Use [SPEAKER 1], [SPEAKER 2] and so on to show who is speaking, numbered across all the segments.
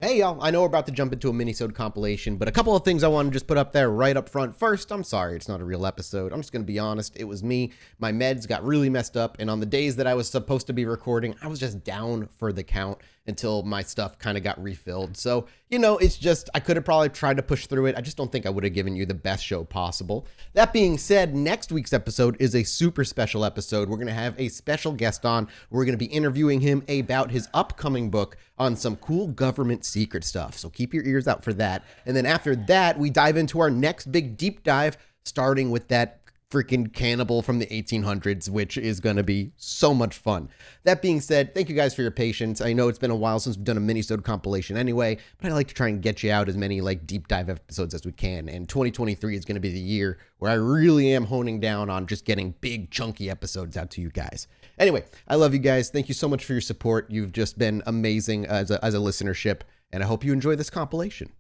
[SPEAKER 1] Hey y'all, I know we're about to jump into a Minisode compilation, but a couple of things I want to just put up there right up front. First, I'm sorry, it's not a real episode. I'm just going to be honest. It was me. My meds got really messed up, and on the days that I was supposed to be recording, I was just down for the count until my stuff kind of got refilled. So, you know, it's just, I could have probably tried to push through it. I just don't think I would have given you the best show possible. That being said, next week's episode is a super special episode. We're going to have a special guest on. We're going to be interviewing him about his upcoming book on some cool government secret stuff. So keep your ears out for that. And then after that, we dive into our next big deep dive, starting with that freaking cannibal from the 1800s, which is going to be so much fun. That being said, thank you guys for your patience. I know it's been a while since we've done a Minisode compilation anyway, but I like to try and get you out as many like deep dive episodes as we can. And 2023 is going to be the year where I really am honing down on just getting big chunky episodes out to you guys. Anyway, I love you guys. Thank you so much for your support. You've just been amazing as a listenership, and I hope you enjoy this compilation.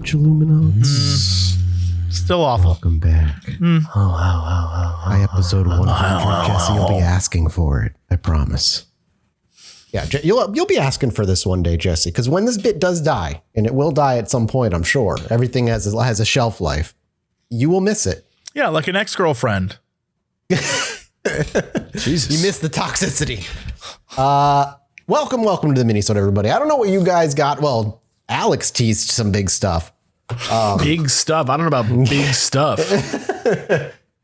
[SPEAKER 2] Chilluminati.
[SPEAKER 3] Still awful.
[SPEAKER 1] Welcome back. By episode 100, Jesse, you'll be asking for it. I promise. Yeah, you'll be asking for this one day, Jesse, because when this bit does die, and it will die at some point, I'm sure, everything has a shelf life, you will miss it.
[SPEAKER 3] Yeah, like an ex-girlfriend.
[SPEAKER 1] Jesus. You missed the toxicity. Welcome to the Minisode, everybody. I don't know what you guys got. Well, Alex teased some big stuff.
[SPEAKER 2] Big stuff. I don't know about big stuff.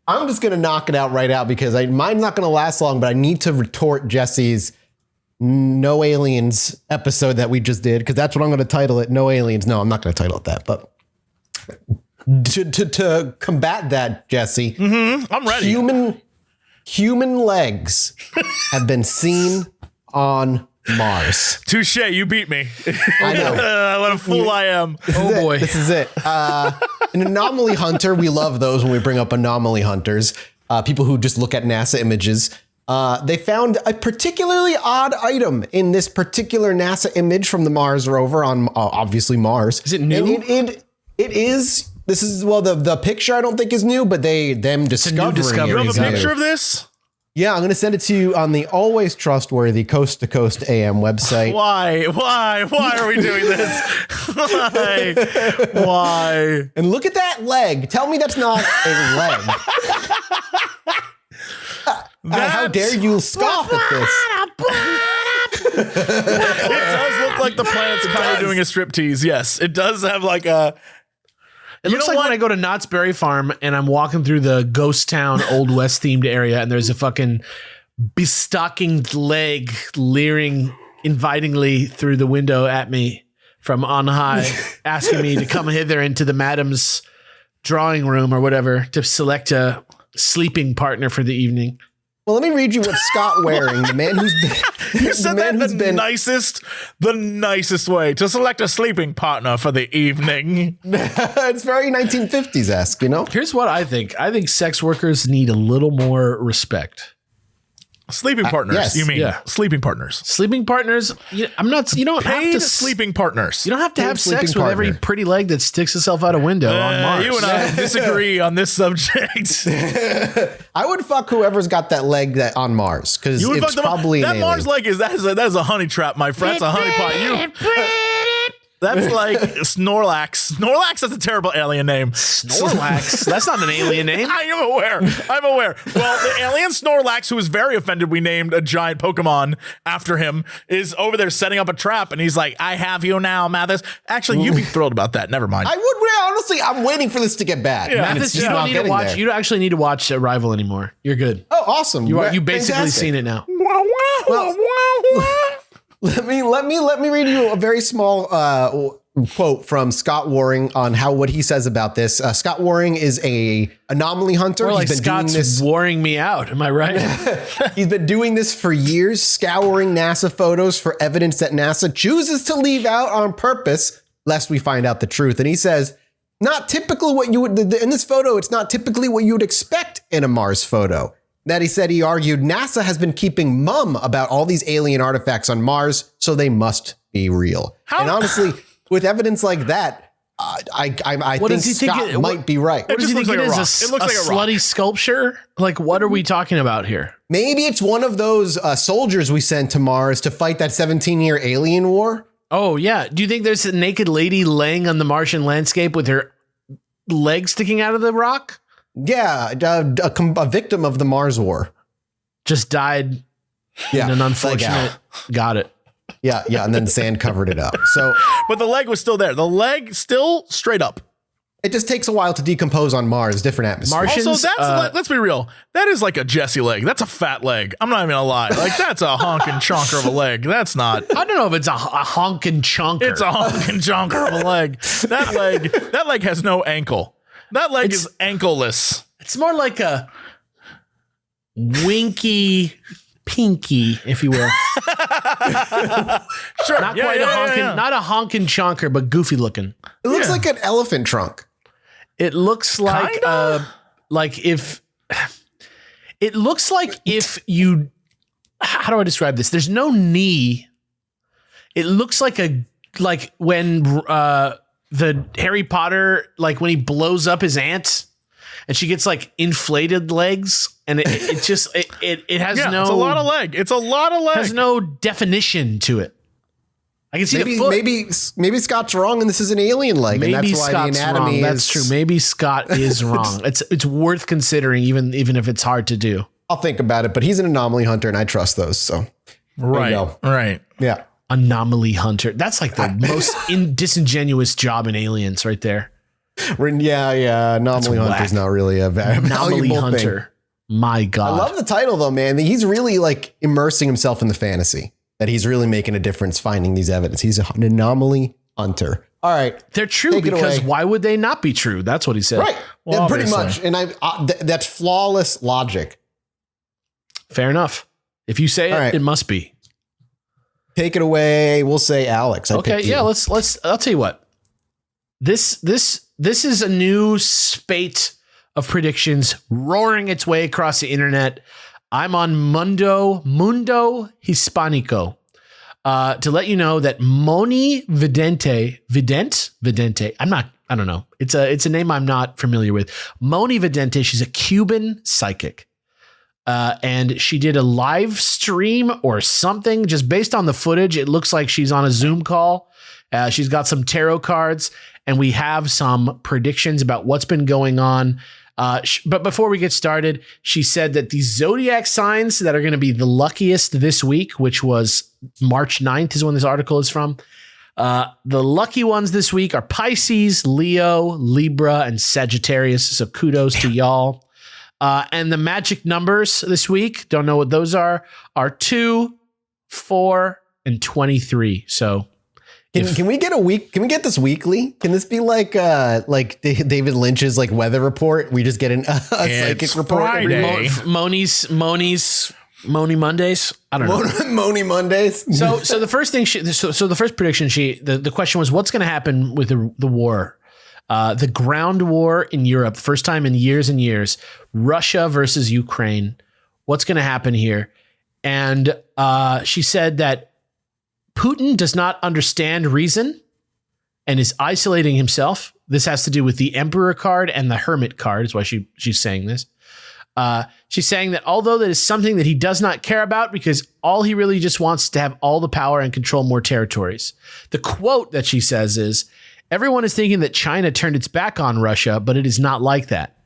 [SPEAKER 1] I'm just going to knock it out right out because mine's not going to last long, but I need to retort Jesse's No Aliens episode that we just did, because that's what I'm going to title it. No Aliens. No, I'm not going to title it that, but to combat that, Jesse,
[SPEAKER 3] I'm ready.
[SPEAKER 1] Human legs have been seen on Mars.
[SPEAKER 3] Touche, you beat me.
[SPEAKER 1] I know.
[SPEAKER 3] What a fool I am.
[SPEAKER 2] Oh boy.
[SPEAKER 1] This is it. An anomaly hunter. We love those when we bring up anomaly hunters. People who just look at NASA images. They found a particularly odd item in this particular NASA image from the Mars rover on obviously Mars.
[SPEAKER 2] Is it new?
[SPEAKER 1] And it is. This is, well, the picture I don't think is new, but them discovering it.
[SPEAKER 3] You have a
[SPEAKER 1] is
[SPEAKER 3] picture
[SPEAKER 1] new.
[SPEAKER 3] of this?
[SPEAKER 1] Yeah, I'm going to send it to you on the always trustworthy Coast to Coast AM website.
[SPEAKER 3] Why are we doing this? Why?
[SPEAKER 1] And look at that leg. Tell me that's not a leg. How dare you scoff at this?
[SPEAKER 3] It does look like the planet's kind of doing a striptease. Yes, it does have like a...
[SPEAKER 2] It looks like when I go to Knott's Berry Farm and I'm walking through the ghost town Old West themed area and there's a fucking bestockinged leg leering invitingly through the window at me from on high, asking me to come hither into the madam's drawing room or whatever to select a sleeping partner for the evening.
[SPEAKER 1] Well, let me read you what Scott Waring, the man who's been...
[SPEAKER 3] You said that the nicest way to select a sleeping partner for the evening.
[SPEAKER 1] It's very 1950s-esque, you know?
[SPEAKER 2] Here's what I think. I think sex workers need a little more respect.
[SPEAKER 3] Sleeping partners,
[SPEAKER 1] yes.
[SPEAKER 3] you mean?
[SPEAKER 2] Yeah.
[SPEAKER 3] Sleeping partners.
[SPEAKER 2] Sleeping partners. You don't have
[SPEAKER 3] Paid
[SPEAKER 2] to
[SPEAKER 3] sleeping partners.
[SPEAKER 2] You don't have to have sex with every pretty leg that sticks itself out a window on Mars.
[SPEAKER 3] You and I disagree on this subject.
[SPEAKER 1] I would fuck whoever's got that leg on Mars, because it's probably
[SPEAKER 3] that Mars leg that is a honey trap, my friend. That's a honey pot. That's like Snorlax. Snorlax, that's a terrible alien name.
[SPEAKER 2] Snorlax? That's not an alien name.
[SPEAKER 3] I'm aware. Well, the alien Snorlax, who was very offended we named a giant Pokemon after him, is over there setting up a trap, and he's like, I have you now, Mathis. Actually, you'd be thrilled about that. Never mind.
[SPEAKER 1] I would. Honestly, I'm waiting for this to get bad.
[SPEAKER 2] Yeah. Mathis, you don't need to watch. You don't actually need to watch Arrival anymore. You're good.
[SPEAKER 1] Oh, awesome.
[SPEAKER 2] You basically
[SPEAKER 1] Fantastic.
[SPEAKER 2] seen it now.
[SPEAKER 1] Well, let me read you a very small quote from Scott Waring on what he says about this. Scott Waring is a anomaly hunter.
[SPEAKER 2] More like Scott's warring me out. Am I right?
[SPEAKER 1] He's been doing this for years, scouring NASA photos for evidence that NASA chooses to leave out on purpose. lest we find out the truth. And he says, not typically what you would, in this photo, it's not typically what you would expect in a Mars photo. That he said, he argued, NASA has been keeping mum about all these alien artifacts on Mars, so they must be real. And honestly, with evidence like that, I think Scott might be right.
[SPEAKER 2] What does he think it is? It looks like a slutty sculpture? Like, what are we talking about here?
[SPEAKER 1] Maybe it's one of those soldiers we sent to Mars to fight that 17-year alien war.
[SPEAKER 2] Oh, yeah. Do you think there's a naked lady laying on the Martian landscape with her legs sticking out of the rock?
[SPEAKER 1] Yeah, a victim of the Mars war.
[SPEAKER 2] Just died in an unfortunate... Got it.
[SPEAKER 1] Yeah, and then sand covered it up. So,
[SPEAKER 3] but the leg was still there. The leg still straight up.
[SPEAKER 1] It just takes a while to decompose on Mars, different atmosphere.
[SPEAKER 3] Also, let's be real. That is like a Jesse leg. That's a fat leg. I'm not even gonna lie. Like, that's a honkin' chonker of a leg. That's not.
[SPEAKER 2] I don't know if it's a honkin' chonker.
[SPEAKER 3] It's a honkin' chonker of a leg. That leg has no ankle. That leg is ankleless.
[SPEAKER 2] It's more like a winky pinky, if you will.
[SPEAKER 3] Sure.
[SPEAKER 2] Not quite not a honkin' chonker, but goofy looking.
[SPEAKER 1] It looks like an elephant trunk.
[SPEAKER 2] It looks like if you, how do I describe this? There's no knee. It looks like when the Harry Potter, like when he blows up his aunt and she gets like inflated legs, and it has no.
[SPEAKER 3] It's a lot of leg. It's a lot of leg.
[SPEAKER 2] Has no definition to it. I can see the foot.
[SPEAKER 1] Maybe Scott's wrong, and this is an alien leg.
[SPEAKER 2] Maybe
[SPEAKER 1] and that's why
[SPEAKER 2] Scott's
[SPEAKER 1] the anatomy
[SPEAKER 2] wrong. That's true. Maybe Scott is wrong. It's worth considering, even if it's hard to do.
[SPEAKER 1] I'll think about it. But he's an anomaly hunter, and I trust those. So
[SPEAKER 3] right.
[SPEAKER 1] Yeah.
[SPEAKER 2] Anomaly hunter. That's like the most disingenuous job in Aliens, right there.
[SPEAKER 1] Yeah. Anomaly hunter is not really a
[SPEAKER 2] anomaly
[SPEAKER 1] hunter
[SPEAKER 2] thing. My God.
[SPEAKER 1] I love the title though, man. He's really like immersing himself in the fantasy. That he's really making a difference finding these evidence. He's an anomaly hunter. All right.
[SPEAKER 2] They're true because why would they not be true? That's what he said.
[SPEAKER 1] Right. Well, pretty much. And that's flawless logic.
[SPEAKER 2] Fair enough. If you say it, it must be.
[SPEAKER 1] Take it away. We'll say Alex.
[SPEAKER 2] Okay. Yeah. Let's, I'll tell you what, this is a new spate of predictions roaring its way across the internet. I'm on Mundo Hispanico to let you know that Moni Vidente. I don't know. It's a name I'm not familiar with. Moni Vidente. She's a Cuban psychic. And she did a live stream or something just based on the footage. It looks like she's on a Zoom call. She's got some tarot cards and we have some predictions about what's been going on. But before we get started, she said that the zodiac signs that are going to be the luckiest this week, which was March 9th is when this article is from. The lucky ones this week are Pisces, Leo, Libra, and Sagittarius. So kudos to y'all. And the magic numbers this week, don't know what those are 2, 4, and 23. So
[SPEAKER 1] can we get can we get this weekly? Can this be like David Lynch's like weather report? We just get a psychic report
[SPEAKER 3] Friday.
[SPEAKER 2] Moni's Moni Mondays. I don't know.
[SPEAKER 1] Moni Mondays.
[SPEAKER 2] So the first thing the first prediction the question was what's going to happen with the war, the ground war in Europe, first time in years and years, Russia versus Ukraine. What's going to happen here? And she said that Putin does not understand reason and is isolating himself. This has to do with the Emperor card and the Hermit card is why she's saying this. She's saying that although that is something that he does not care about because all he really just wants to have all the power and control more territories. The quote that she says is, everyone is thinking that China turned its back on Russia, but it is not like that.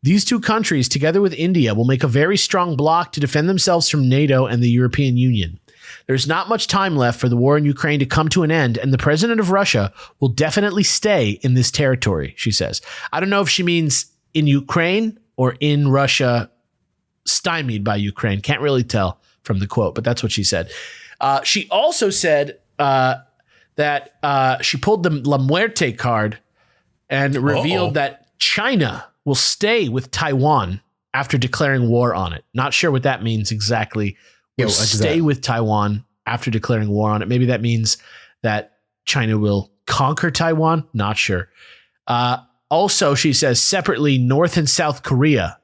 [SPEAKER 2] These two countries, together with India, will make a very strong bloc to defend themselves from NATO and the European Union. There's not much time left for the war in Ukraine to come to an end, and the president of Russia will definitely stay in this territory, she says. I don't know if she means in Ukraine or in Russia, stymied by Ukraine. Can't really tell from the quote, but that's what she said. She also said that she pulled the La Muerte card and revealed that China will stay with Taiwan after declaring war on it. Not sure what that means exactly. Stay with Taiwan after declaring war on it. Maybe that means that China will conquer Taiwan? Not sure. Also, she says separately, North and South Korea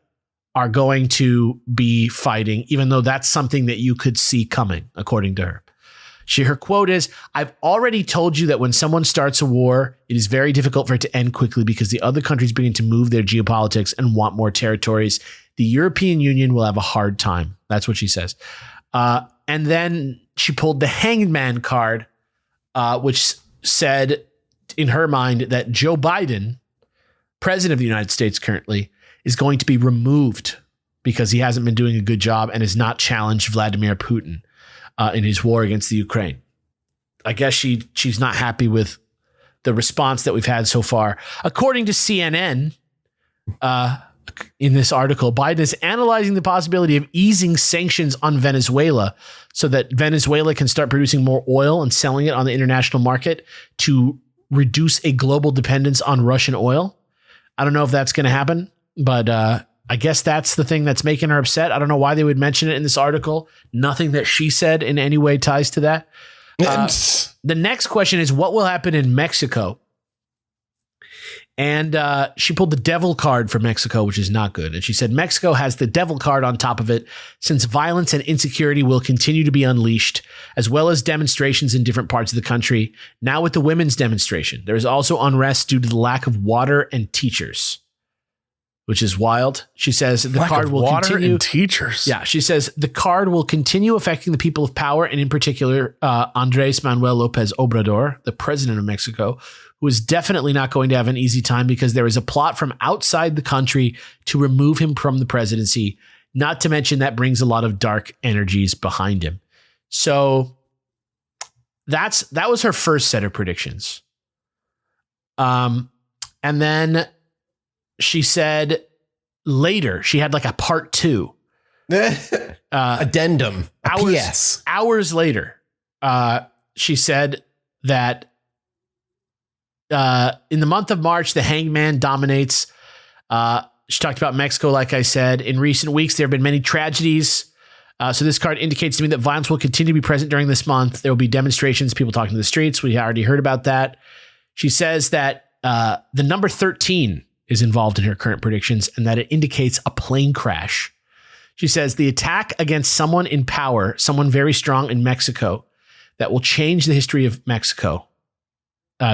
[SPEAKER 2] are going to be fighting, even though that's something that you could see coming, according to her. Her quote is, I've already told you that when someone starts a war, it is very difficult for it to end quickly because the other countries begin to move their geopolitics and want more territories. The European Union will have a hard time. That's what she says. And then she pulled the Hanged Man card, which said in her mind that Joe Biden, president of the United States currently, is going to be removed because he hasn't been doing a good job and has not challenged Vladimir Putin in his war against the Ukraine. I guess she's not happy with the response that we've had so far. According to CNN, in this article, Biden is analyzing the possibility of easing sanctions on Venezuela so that Venezuela can start producing more oil and selling it on the international market to reduce a global dependence on Russian oil. I don't know if that's going to happen, but I guess that's the thing that's making her upset. I don't know why they would mention it in this article. Nothing that she said in any way ties to that. The next question is, what will happen in Mexico? And she pulled the devil card for Mexico, which is not good. And she said, Mexico has the devil card on top of it, since violence and insecurity will continue to be unleashed, as well as demonstrations in different parts of the country. Now with the women's demonstration, there is also unrest due to the lack of water and teachers, which is wild. She says the card will continue.
[SPEAKER 3] And teachers.
[SPEAKER 2] Yeah, she says the card will continue affecting the people of power, and in particular, Andrés Manuel López Obrador, the president of Mexico, who is definitely not going to have an easy time because there is a plot from outside the country to remove him from the presidency. Not to mention that brings a lot of dark energies behind him. So that was her first set of predictions. And then she said later, she had like a part 2.
[SPEAKER 1] Addendum. PS.
[SPEAKER 2] Hours later, she said that in the month of March, the Hanged Man dominates. She talked about Mexico, like I said. In recent weeks, there have been many tragedies. So this card indicates to me that violence will continue to be present during this month. There will be demonstrations, people talking to the streets. We already heard about that. She says that the number 13 is involved in her current predictions and that it indicates a plane crash. She says the attack against someone in power, someone very strong in Mexico, that will change the history of Mexico.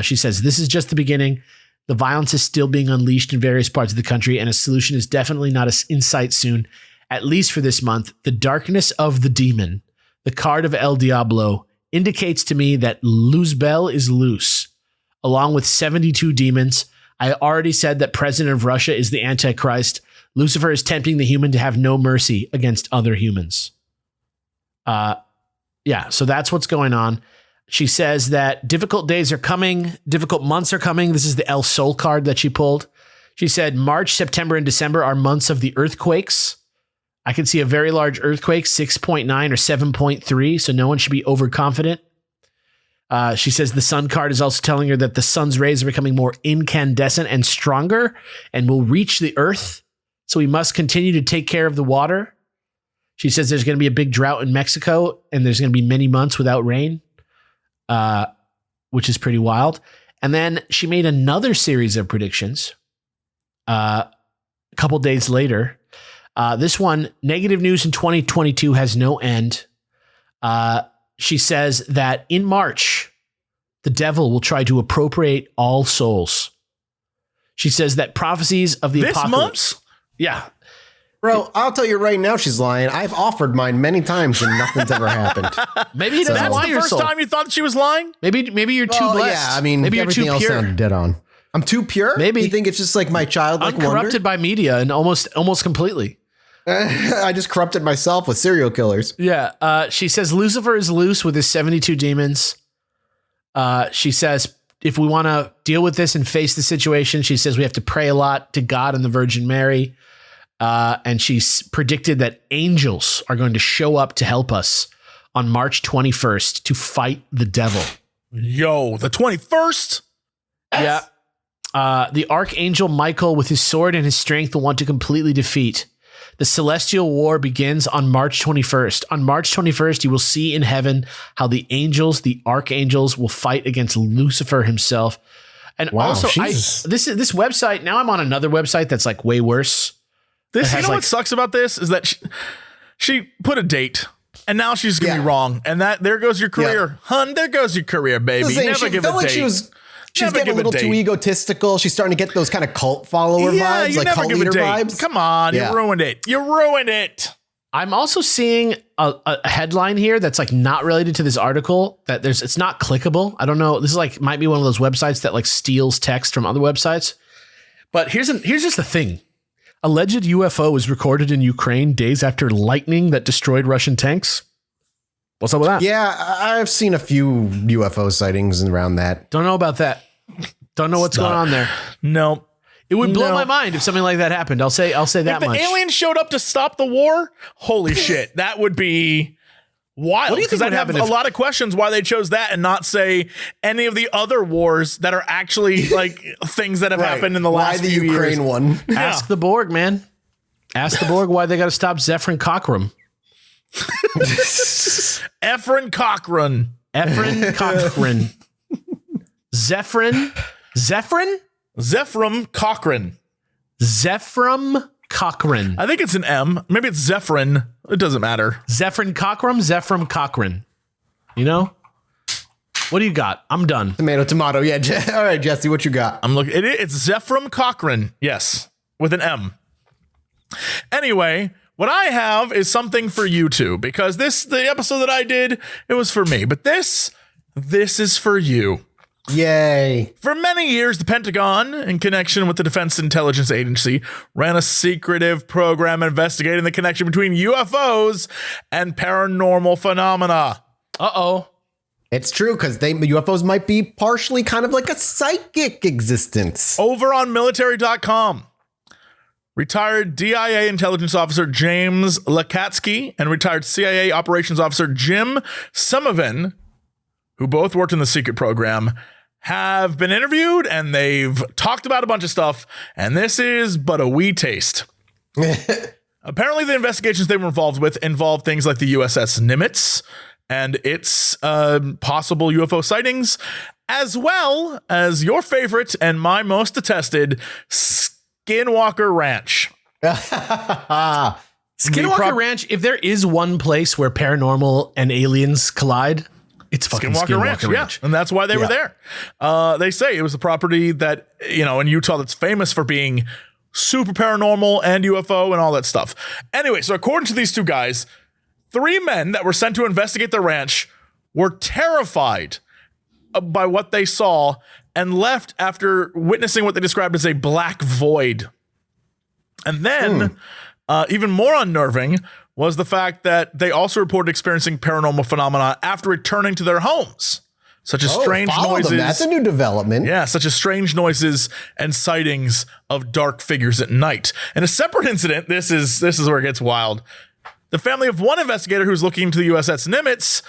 [SPEAKER 2] She says this is just the beginning. The violence is still being unleashed in various parts of the country, and a solution is definitely not in sight soon, at least for this month. The darkness of the demon, the card of El Diablo, indicates to me that Luzbel is loose, along with 72 demons. I already said that President of Russia is the Antichrist. Lucifer is tempting the human to have no mercy against other humans. So that's what's going on. She says that difficult days are coming, difficult months are coming. This is the El Sol card that she pulled. She said March, September, and December are months of the earthquakes. I can see a very large earthquake, 6.9 or 7.3, so no one should be overconfident. She says the sun card is also telling her that the sun's rays are becoming more incandescent and stronger and will reach the earth. So we must continue to take care of the water. She says there's going to be a big drought in Mexico and there's going to be many months without rain, which is pretty wild. And then she made another series of predictions a couple days later. This one, negative news in 2022 has no end. She says that in March, the devil will try to appropriate all souls. She says that prophecies of the apocalypse.
[SPEAKER 3] Month?
[SPEAKER 2] Yeah.
[SPEAKER 1] Bro, I'll tell you right now she's lying. I've offered mine many times and nothing's ever happened.
[SPEAKER 2] Maybe
[SPEAKER 3] that's the first time you thought she was lying?
[SPEAKER 2] Maybe you're too blessed.
[SPEAKER 1] Yeah, I mean,
[SPEAKER 2] maybe you're too
[SPEAKER 1] everything else
[SPEAKER 2] pure.
[SPEAKER 1] sounded dead on. I'm too pure?
[SPEAKER 2] Maybe.
[SPEAKER 1] You think it's just like my childlike
[SPEAKER 2] Uncorrupted by media and almost completely.
[SPEAKER 1] I just corrupted myself with serial killers.
[SPEAKER 2] Yeah. She says Lucifer is loose with his 72 demons. She says if we want to deal with this and face the situation, she says we have to pray a lot to God and the Virgin Mary. And she's predicted that angels are going to show up to help us on March 21st to fight the devil.
[SPEAKER 3] Yo, the 21st?
[SPEAKER 2] Yeah. The Archangel Michael with his sword and his strength will want to completely defeat The celestial war begins on March 21st. On March 21st, you will see in heaven how the angels, the archangels, will fight against Lucifer himself. And also, this website, now I'm on another website that's like way worse.
[SPEAKER 3] You know what sucks about this is that she put a date. And now she's going to be wrong. And there goes your career. Yeah. Hun, there goes your career, baby. Never give a date.
[SPEAKER 1] She's getting a little too egotistical. She's starting to get those kind of cult follower vibes, like cult leader vibes.
[SPEAKER 3] Come on, you ruined it. You ruined it.
[SPEAKER 2] I'm also seeing a headline here that's like not related to this article. It's not clickable. I don't know. This is like might be one of those websites that like steals text from other websites. But here's just the thing. Alleged UFO was recorded in Ukraine days after lightning that destroyed Russian tanks. What's up with that?
[SPEAKER 1] Yeah, I've seen a few UFO sightings around that.
[SPEAKER 2] Don't know about that. Don't know what's going on there.
[SPEAKER 3] No.
[SPEAKER 2] It would blow my mind if something like that happened. I'll say that much.
[SPEAKER 3] If the aliens showed up to stop the war, holy shit, that would be wild. What do you think? Because I'd have a lot of questions why they chose that and not say any of the other wars that are actually like things that have happened in the last few years. Why the Ukraine
[SPEAKER 1] one?
[SPEAKER 2] Ask the Borg, man. Ask the Borg why they got to stop Zefram Cochrane.
[SPEAKER 3] Efren Cochrane.
[SPEAKER 2] Efren Cochrane. Zefram
[SPEAKER 3] Cochrane.
[SPEAKER 2] Zefram Cochrane.
[SPEAKER 3] I think it's an M. Maybe it's Zefram. It doesn't matter.
[SPEAKER 2] Zefram Cochrane. You know? What do you got? I'm done.
[SPEAKER 1] Tomato. Yeah. All right, Jesse, what you got?
[SPEAKER 3] I'm looking. It's Zefram Cochrane. Yes. With an M. Anyway, what I have is something for you two, because the episode that I did, it was for me, but this is for you.
[SPEAKER 1] Yay.
[SPEAKER 3] For many years, the Pentagon, in connection with the Defense Intelligence Agency, ran a secretive program investigating the connection between UFOs and paranormal phenomena.
[SPEAKER 2] Uh-oh.
[SPEAKER 1] It's true, because UFOs might be partially kind of like a psychic existence.
[SPEAKER 3] Over on military.com, retired DIA intelligence officer James Lakatsky and retired CIA operations officer Jim Sumovan, who both worked in the secret program, have been interviewed, and they've talked about a bunch of stuff, and this is but a wee taste. Apparently, the investigations they were involved with involved things like the USS Nimitz and its possible UFO sightings, as well as your favorite and my most detested, Skinwalker Ranch.
[SPEAKER 2] Skinwalker Ranch, if there is one place where paranormal and aliens collide, it's fucking Skinwalker Ranch.
[SPEAKER 3] Yeah, and that's why they were there. They say it was a property that, in Utah that's famous for being super paranormal and UFO and all that stuff. Anyway, so according to these two guys, 3 men that were sent to investigate the ranch were terrified by what they saw and left after witnessing what they described as a black void. And then, even more unnerving, was the fact that they also reported experiencing paranormal phenomena after returning to their homes, such as strange noises.
[SPEAKER 1] That's a new development.
[SPEAKER 3] Yeah, such as strange noises and sightings of dark figures at night. In a separate incident, this is where it gets wild. The family of one investigator who's looking into the USS Nimitz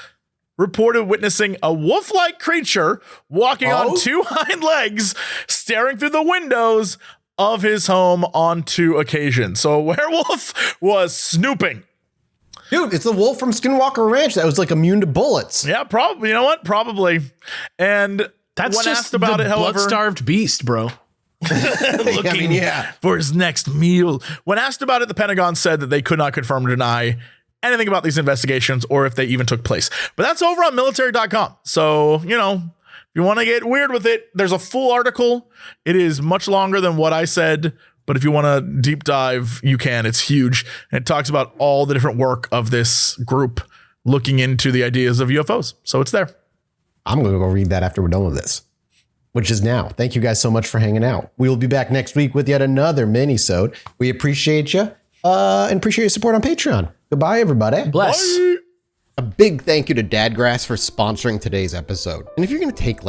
[SPEAKER 3] reported witnessing a wolf-like creature walking on 2 hind legs, staring through the windows of his home on 2 occasions. So a werewolf was snooping.
[SPEAKER 1] Dude, it's the wolf from Skinwalker Ranch that was like immune to bullets.
[SPEAKER 3] Yeah, probably. You know what? Probably. And
[SPEAKER 2] that's
[SPEAKER 3] when
[SPEAKER 2] just
[SPEAKER 3] asked about
[SPEAKER 2] the
[SPEAKER 3] it, however,
[SPEAKER 2] blood-starved beast, bro.
[SPEAKER 3] Looking for his next meal. When asked about it, the Pentagon said that they could not confirm or deny anything about these investigations or if they even took place. But that's over on military.com. So, if you want to get weird with it, there's a full article. It is much longer than what I said, but if you want to deep dive, you can. It's huge. And it talks about all the different work of this group looking into the ideas of UFOs. So it's there.
[SPEAKER 1] I'm going to go read that after we're done with this, which is now. Thank you guys so much for hanging out. We will be back next week with yet another Minisode. We appreciate you and appreciate your support on Patreon. Goodbye, everybody.
[SPEAKER 2] Bless.
[SPEAKER 3] Bye.
[SPEAKER 1] A big thank you to Dadgrass for sponsoring today's episode. And if you're going to take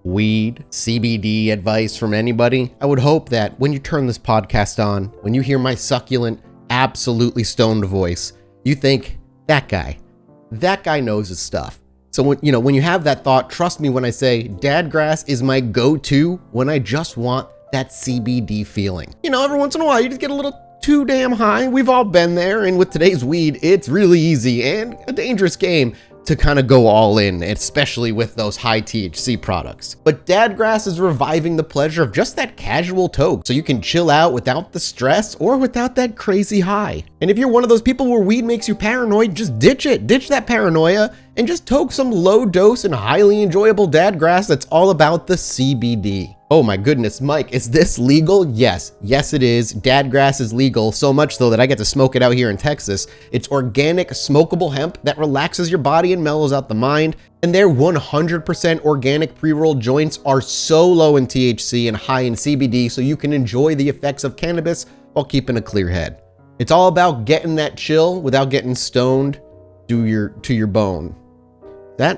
[SPEAKER 1] weed, CBD advice from anybody, I would hope that when you turn this podcast on, when you hear my succulent, absolutely stoned voice, you think, that guy knows his stuff. So when you have that thought, trust me when I say Dadgrass is my go-to when I just want that CBD feeling. Every once in a while, you just get a little too damn high. We've all been there, and with today's weed, it's really easy and a dangerous game to kind of go all in, especially with those high THC products. But Dadgrass is reviving the pleasure of just that casual toke, so you can chill out without the stress or without that crazy high. And if you're one of those people where weed makes you paranoid, just ditch it. Ditch that paranoia and just toke some low dose and highly enjoyable Dadgrass that's all about the CBD. Oh my goodness, Mike, is this legal? Yes, it is. Dadgrass is legal, so much so that I get to smoke it out here in Texas. It's organic, smokable hemp that relaxes your body and mellows out the mind. And their 100% organic pre-roll joints are so low in THC and high in CBD, so you can enjoy the effects of cannabis while keeping a clear head. It's all about getting that chill without getting stoned to your bone. Is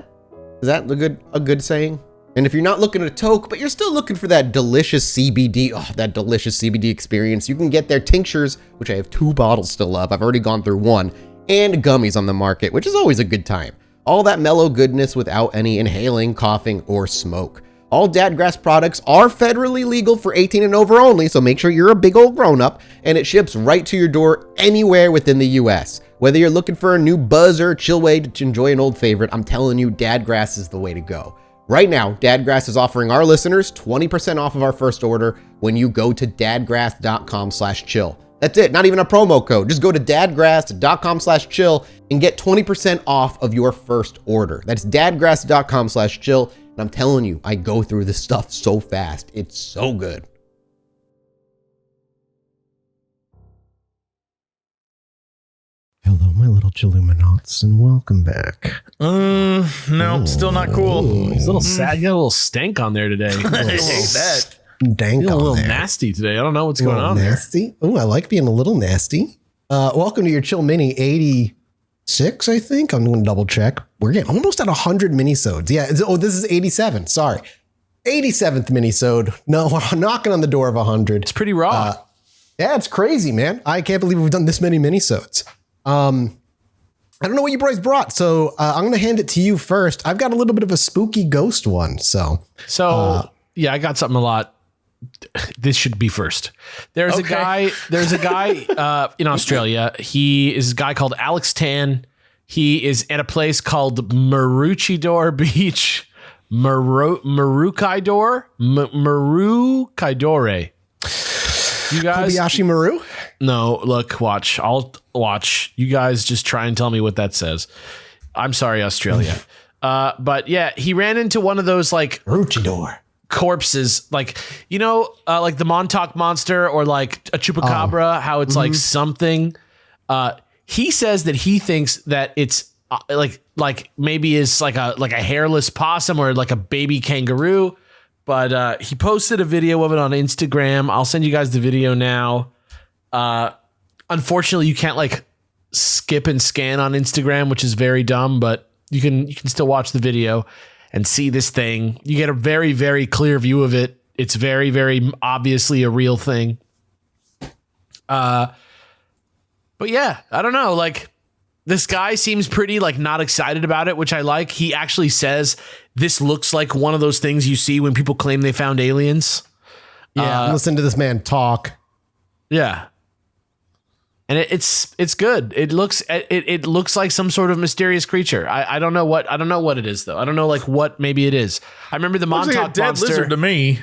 [SPEAKER 1] that a good saying? And if you're not looking at a toke, but you're still looking for that delicious CBD experience, you can get their tinctures, which I have 2 bottles still of. I've already gone through 1, and gummies on the market, which is always a good time. All that mellow goodness without any inhaling, coughing, or smoke. All Dadgrass products are federally legal for 18 and over only, so make sure you're a big old grown-up, and it ships right to your door anywhere within the US. Whether you're looking for a new buzz or a chill way to enjoy an old favorite, I'm telling you, Dadgrass is the way to go. Right now, Dadgrass is offering our listeners 20% off of our first order when you go to dadgrass.com/chill. That's it, not even a promo code. Just go to dadgrass.com/chill and get 20% off of your first order. That's dadgrass.com/chill. And I'm telling you, I go through this stuff so fast. It's so good. Hello, my little Chilluminats, and welcome back.
[SPEAKER 3] No, still not cool.
[SPEAKER 2] He's a little sad. You got a little stank on there today.
[SPEAKER 3] I hate that.
[SPEAKER 1] Dank
[SPEAKER 2] a little
[SPEAKER 1] there.
[SPEAKER 2] nasty today. I don't know what's going on
[SPEAKER 1] nasty. Oh, I like being a little nasty. Welcome to your Chill Mini 86, I think. I'm going to double check. We're getting almost at 100 minisodes. Yeah. This is 87. Sorry. 87th minisode. No, we're knocking on the door of 100.
[SPEAKER 2] It's pretty raw.
[SPEAKER 1] Yeah, it's crazy, man. I can't believe we've done this many minisodes. I don't know what you boys brought, so I'm going to hand it to you first. I've got a little bit of a spooky ghost one,
[SPEAKER 2] yeah, I got something a lot. This should be first. There's a guy in Australia. He is a guy called Alex Tan. He is at a place called Maroochydore Beach. Maroochydore. You guys,
[SPEAKER 1] Kobayashi Maru?
[SPEAKER 2] No, look, watch. I'll watch. You guys just try and tell me what that says. I'm sorry, Australia. But yeah, he ran into one of those like
[SPEAKER 1] Maroochydore
[SPEAKER 2] corpses, like, you know, like the Montauk monster or like a chupacabra, how it's like something. He says that he thinks that it's like maybe is like a hairless possum or like a baby kangaroo. But he posted a video of it on Instagram. I'll send you guys the video now. Unfortunately, you can't like skip and scan on Instagram, which is very dumb, but you can still watch the video and see this thing. You get a very, very clear view of it. It's very, very obviously a real thing. But yeah, I don't know. Like, this guy seems pretty like not excited about it, which I like. He actually says this looks like one of those things you see when people claim they found aliens.
[SPEAKER 1] Yeah, listen to this man talk.
[SPEAKER 2] Yeah. And it's good. It looks like some sort of mysterious creature. I don't know what it is though. I don't know like what maybe it is. I remember the Montauk
[SPEAKER 3] like a dead
[SPEAKER 2] monster
[SPEAKER 3] lizard to me.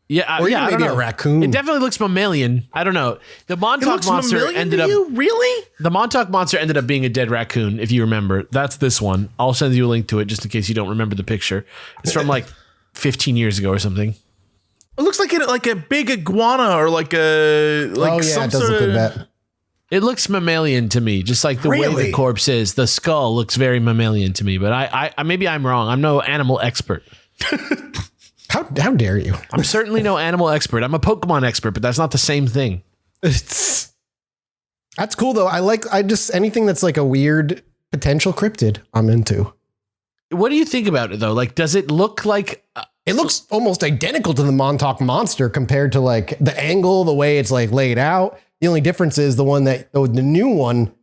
[SPEAKER 2] Yeah,
[SPEAKER 1] or
[SPEAKER 2] yeah,
[SPEAKER 1] maybe a raccoon.
[SPEAKER 2] It definitely looks mammalian. I don't know. The Montauk monster ended up
[SPEAKER 3] really.
[SPEAKER 2] The Montauk monster ended up being a dead raccoon. If you remember, that's this one. I'll send you a link to it just in case you don't remember the picture. It's from like 15 years ago or something.
[SPEAKER 3] It looks like a big iguana or like some sort of.
[SPEAKER 2] It looks mammalian to me, just like the way the corpse is. The skull looks very mammalian to me, but I maybe I'm wrong. I'm no animal expert.
[SPEAKER 1] How dare you?
[SPEAKER 2] I'm certainly no animal expert. I'm a Pokemon expert, but that's not the same thing.
[SPEAKER 1] That's cool though. I just anything that's like a weird potential cryptid, I'm into.
[SPEAKER 2] What do you think about it though? Like, does it look like?
[SPEAKER 1] It looks almost identical to the Montauk monster compared to like the angle, the way it's like laid out. The only difference is the new one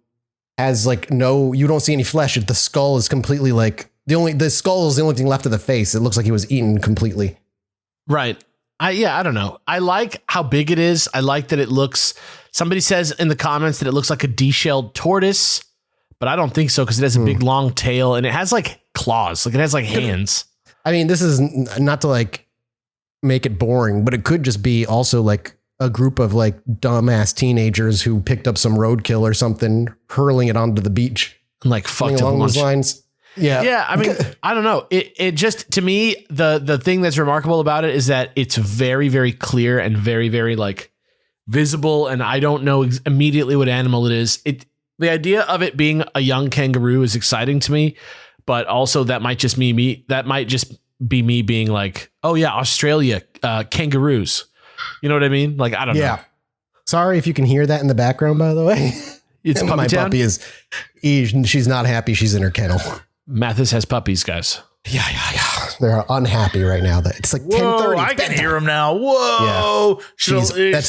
[SPEAKER 1] has like you don't see any flesh. The skull is completely like the skull is the only thing left of the face. It looks like he was eaten completely.
[SPEAKER 2] Right. I don't know. I like how big it is. I like that it looks, somebody says in the comments that it looks like a deshelled tortoise, but I don't think so because it has a big long tail and it has like claws. Like it has like hands.
[SPEAKER 4] I mean, this is not to like make it boring, but it could just be also like a group of like dumbass teenagers who picked up some roadkill or something, hurling it onto the beach.
[SPEAKER 2] And like fucked
[SPEAKER 4] along those lines. Yeah.
[SPEAKER 2] Yeah. I mean, I don't know. It just, to me, the thing that's remarkable about it is that it's very, very clear and very, very like visible. And I don't know immediately what animal it is. The idea of it being a young kangaroo is exciting to me, but also that might just be me being like, oh yeah, Australia, kangaroos. You know what I mean? Like, I don't know.
[SPEAKER 4] Sorry if you can hear that in the background, by the way.
[SPEAKER 2] It's
[SPEAKER 4] my puppy she's not happy. She's in her kennel.
[SPEAKER 2] Mathis has puppies, guys.
[SPEAKER 4] Yeah. They're unhappy right now. That it's like 10:30.
[SPEAKER 3] I can hear him now. Whoa.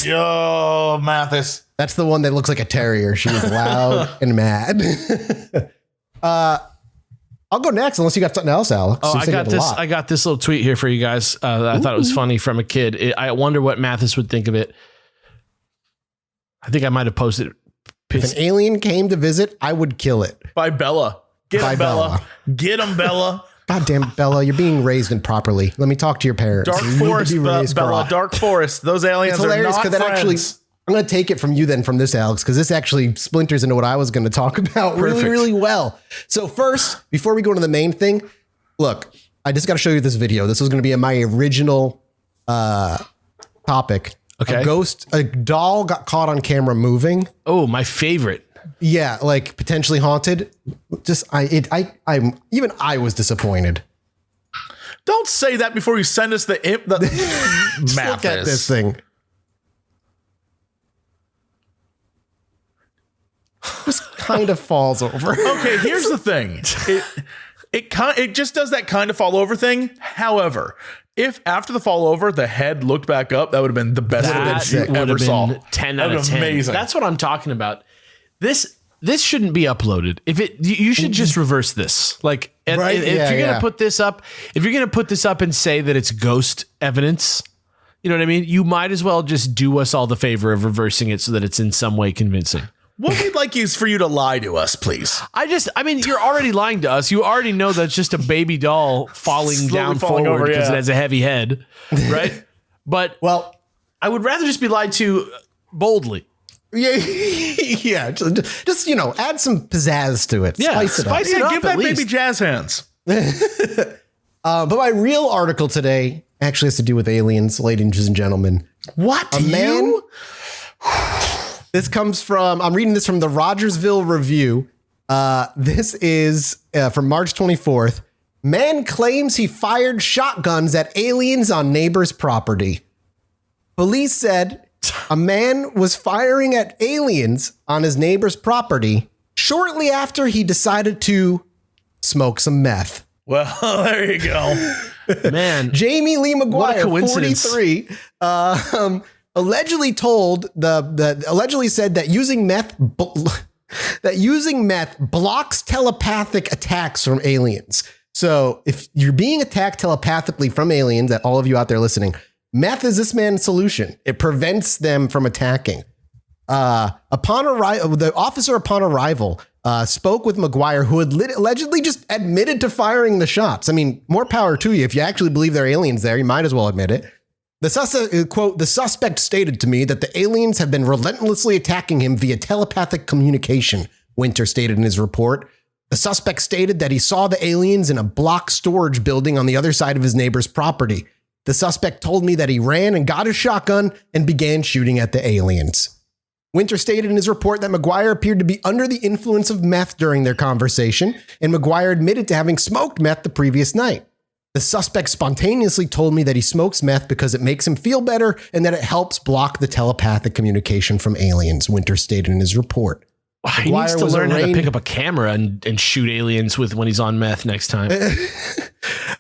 [SPEAKER 4] Yeah.
[SPEAKER 3] Mathis.
[SPEAKER 4] That's the one that looks like a terrier. She is loud and mad. I'll go next unless you got something else, Alex.
[SPEAKER 2] Oh, I got this little tweet here for you guys. I thought it was funny from a kid. I wonder what Mathis would think of it. I think I might have posted it.
[SPEAKER 4] If an alien came to visit, I would kill it.
[SPEAKER 3] By Bella. Get him, Bella. Get him, Bella.
[SPEAKER 4] God damn it, Bella. You're being raised improperly. Let me talk to your parents.
[SPEAKER 3] Dark Forest, Bella. Dark Forest. Those aliens are not friends.
[SPEAKER 4] Actually, I'm going to take it from you then from this, Alex, because this actually splinters into what I was going to talk about really, really well. So first, before we go to the main thing, look, I just got to show you this video. This was going to be in my original topic.
[SPEAKER 2] Okay.
[SPEAKER 4] A doll got caught on camera moving.
[SPEAKER 2] Oh, my favorite.
[SPEAKER 4] Yeah, like potentially haunted. I was disappointed.
[SPEAKER 3] Don't say that before you send us the
[SPEAKER 4] Just look at this thing. Just kind of falls over.
[SPEAKER 3] Okay, here's the thing. It just does that kind of fall over thing. However, if after the fall over the head looked back up, that would have been the best footage you ever saw.
[SPEAKER 2] 10 out of 10. Amazing. That's what I'm talking about. This shouldn't be uploaded. You should just reverse this. Like,
[SPEAKER 4] right?
[SPEAKER 2] If you're gonna put this up, and say that it's ghost evidence, you know what I mean? You might as well just do us all the favor of reversing it so that it's in some way convincing.
[SPEAKER 3] What we'd like is for you to lie to us, please.
[SPEAKER 2] I mean, you're already lying to us. You already know that's just a baby doll falling forward because it has a heavy head, right? But I would rather just be lied to boldly.
[SPEAKER 4] Yeah. Just add some pizzazz to it.
[SPEAKER 2] Yeah,
[SPEAKER 4] spice it up.
[SPEAKER 3] Give that baby jazz hands.
[SPEAKER 4] But my real article today actually has to do with aliens, ladies and gentlemen.
[SPEAKER 3] What?
[SPEAKER 4] This comes from, I'm reading this from the Rogersville Review. This is from March 24th. Man claims he fired shotguns at aliens on neighbor's property. Police said a man was firing at aliens on his neighbor's property shortly after he decided to smoke some meth.
[SPEAKER 3] Well, there you go.
[SPEAKER 2] Man.
[SPEAKER 4] Jamie Lee McGuire, 43, allegedly said that using meth blocks telepathic attacks from aliens. So if you're being attacked telepathically from aliens, that all of you out there listening, meth is this man's solution. It prevents them from attacking. Upon arrival, the officer spoke with McGuire, who had allegedly just admitted to firing the shots. I mean, more power to you. If you actually believe there are aliens there, you might as well admit it. The suspect stated to me that the aliens have been relentlessly attacking him via telepathic communication, Winter stated in his report. The suspect stated that he saw the aliens in a block storage building on the other side of his neighbor's property. The suspect told me that he ran and got his shotgun and began shooting at the aliens. Winter stated in his report that McGuire appeared to be under the influence of meth during their conversation, and McGuire admitted to having smoked meth the previous night. The suspect spontaneously told me that he smokes meth because it makes him feel better and that it helps block the telepathic communication from aliens, Winter stated in his report.
[SPEAKER 2] He needs to learn how to pick up a camera and shoot aliens with when he's on meth next time.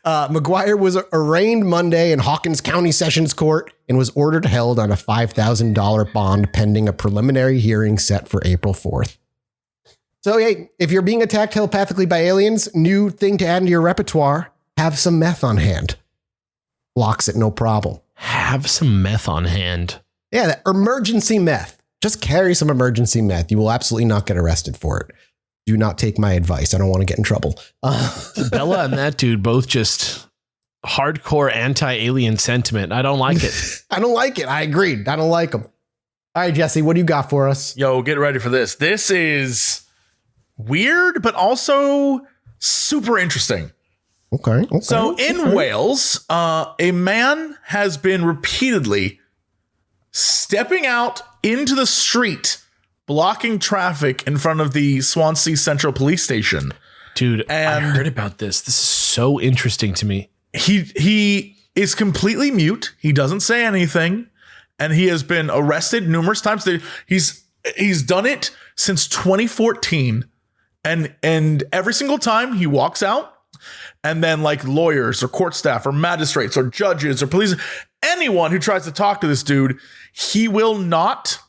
[SPEAKER 4] McGuire was arraigned Monday in Hawkins County Sessions Court and was ordered held on a $5,000 bond pending a preliminary hearing set for April 4th. So, hey, if you're being attacked telepathically by aliens, new thing to add into your repertoire, have some meth on hand. Blocks it, no problem.
[SPEAKER 2] have some meth on hand.
[SPEAKER 4] Yeah, that emergency meth. Just carry some emergency meth. You will absolutely not get arrested for it. Do not take my advice. I don't want to get in trouble.
[SPEAKER 2] Bella and that dude both just hardcore anti-alien sentiment. I don't like it.
[SPEAKER 4] I don't like it. I agreed. I don't like them. All right, Jesse, what do you got for us?
[SPEAKER 3] Yo, get ready for this. This is weird, but also super interesting.
[SPEAKER 4] Okay.
[SPEAKER 3] So in Wales, a man has been repeatedly stepping out into the street, blocking traffic in front of the Swansea Central Police Station.
[SPEAKER 2] Dude, I heard about this. This is so interesting to me.
[SPEAKER 3] He is completely mute. He doesn't say anything, and he has been arrested numerous times. He's done it since 2014, and every single time he walks out, and then like lawyers or court staff or magistrates or judges or police, anyone who tries to talk to this dude, he will not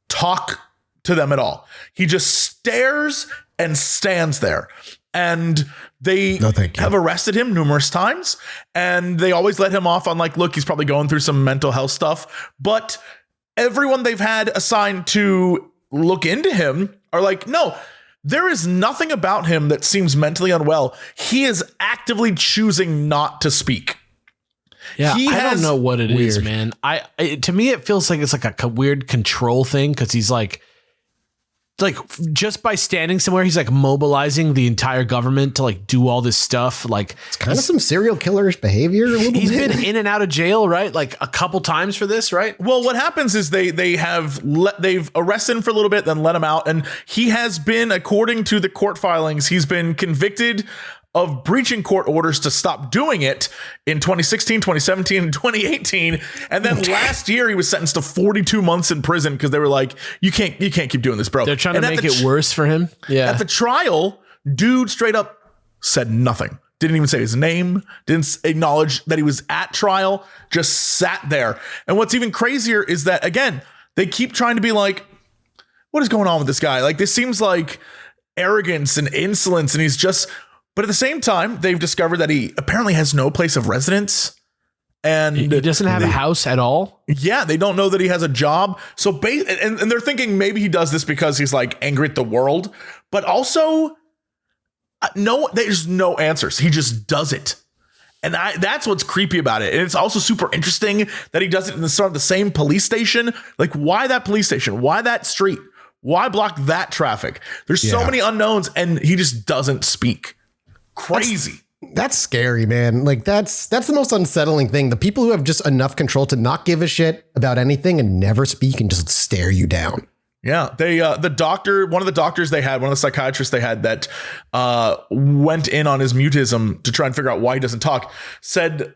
[SPEAKER 3] talk to them at all. He just stares and stands there. And they have arrested him numerous times, and they always let him off on like, look, he's probably going through some mental health stuff. But everyone they've had assigned to look into him are like, no, there is nothing about him that seems mentally unwell. He is actively choosing not to speak.
[SPEAKER 2] Yeah, I don't know what it is, man. To me, it feels like it's like a weird control thing, because he's like just by standing somewhere, he's like mobilizing the entire government to like do all this stuff. Like
[SPEAKER 4] it's kind of some serial killerish behavior.
[SPEAKER 2] He's been in and out of jail, right? Like a couple times for this, right?
[SPEAKER 3] Well, what happens is they've arrested him for a little bit, then let him out, and he has been, according to the court filings, he's been convicted of breaching court orders to stop doing it in 2016, 2017, and 2018. And then last year he was sentenced to 42 months in prison because they were like, you can't keep doing this, bro.
[SPEAKER 2] They're trying to make it worse for him. Yeah.
[SPEAKER 3] At the trial, dude straight up said nothing. Didn't even say his name. Didn't acknowledge that he was at trial. Just sat there. And what's even crazier is that, again, they keep trying to be like, what is going on with this guy? Like, this seems like arrogance and insolence, and he's just... But at the same time, they've discovered that he apparently has no place of residence. And
[SPEAKER 2] he doesn't have a house at all.
[SPEAKER 3] Yeah, they don't know that he has a job. So and they're thinking maybe he does this because he's like angry at the world. But also, no, there's no answers. He just does it. And that's what's creepy about it. And it's also super interesting that he does it in the same police station. Like, why that police station? Why that street? Why block that traffic? There's so many unknowns, and he just doesn't speak. Crazy.
[SPEAKER 4] That's scary, man. Like that's the most unsettling thing. The people who have just enough control to not give a shit about anything and never speak and just stare you down.
[SPEAKER 3] Yeah, they one of the doctors they had, one of the psychiatrists they had that went in on his mutism to try and figure out why he doesn't talk, said,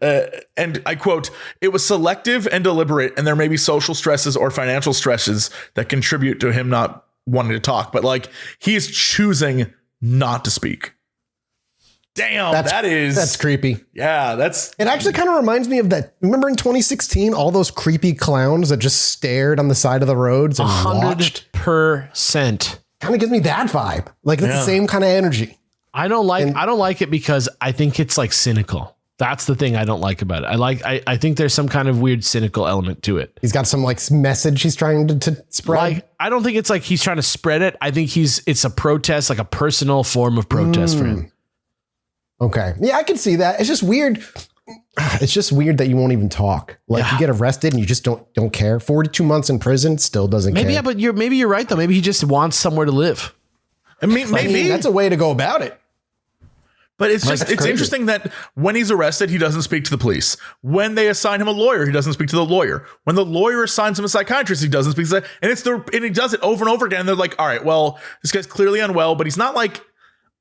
[SPEAKER 3] and I quote, "It was selective and deliberate, and there may be social stresses or financial stresses that contribute to him not wanting to talk, but like he is choosing not to speak." Damn, that's
[SPEAKER 4] creepy.
[SPEAKER 3] Yeah,
[SPEAKER 4] it actually kind of reminds me of that. Remember in 2016, all those creepy clowns that just stared on the side of the roads and watched?
[SPEAKER 2] 100%.
[SPEAKER 4] Kind of gives me that vibe. Like it's the same kind of energy.
[SPEAKER 2] I don't like it because I think it's like cynical. That's the thing I don't like about it. I think there's some kind of weird cynical element to it.
[SPEAKER 4] He's got some like message he's trying to spread.
[SPEAKER 2] Like, I don't think it's like he's trying to spread it. I think it's a protest, like a personal form of protest for him.
[SPEAKER 4] Okay. Yeah, I can see that. It's just weird. It's just weird that you won't even talk. Like you get arrested and you just don't care. 42 months in prison, still doesn't care.
[SPEAKER 2] Yeah, but maybe you're right though. Maybe he just wants somewhere to live.
[SPEAKER 3] I mean, maybe
[SPEAKER 4] that's a way to go about it.
[SPEAKER 3] But it's interesting that when he's arrested, he doesn't speak to the police. When they assign him a lawyer, he doesn't speak to the lawyer. When the lawyer assigns him a psychiatrist, he doesn't speak to that. And he does it over and over again. And they're like, all right, well, this guy's clearly unwell, but he's not like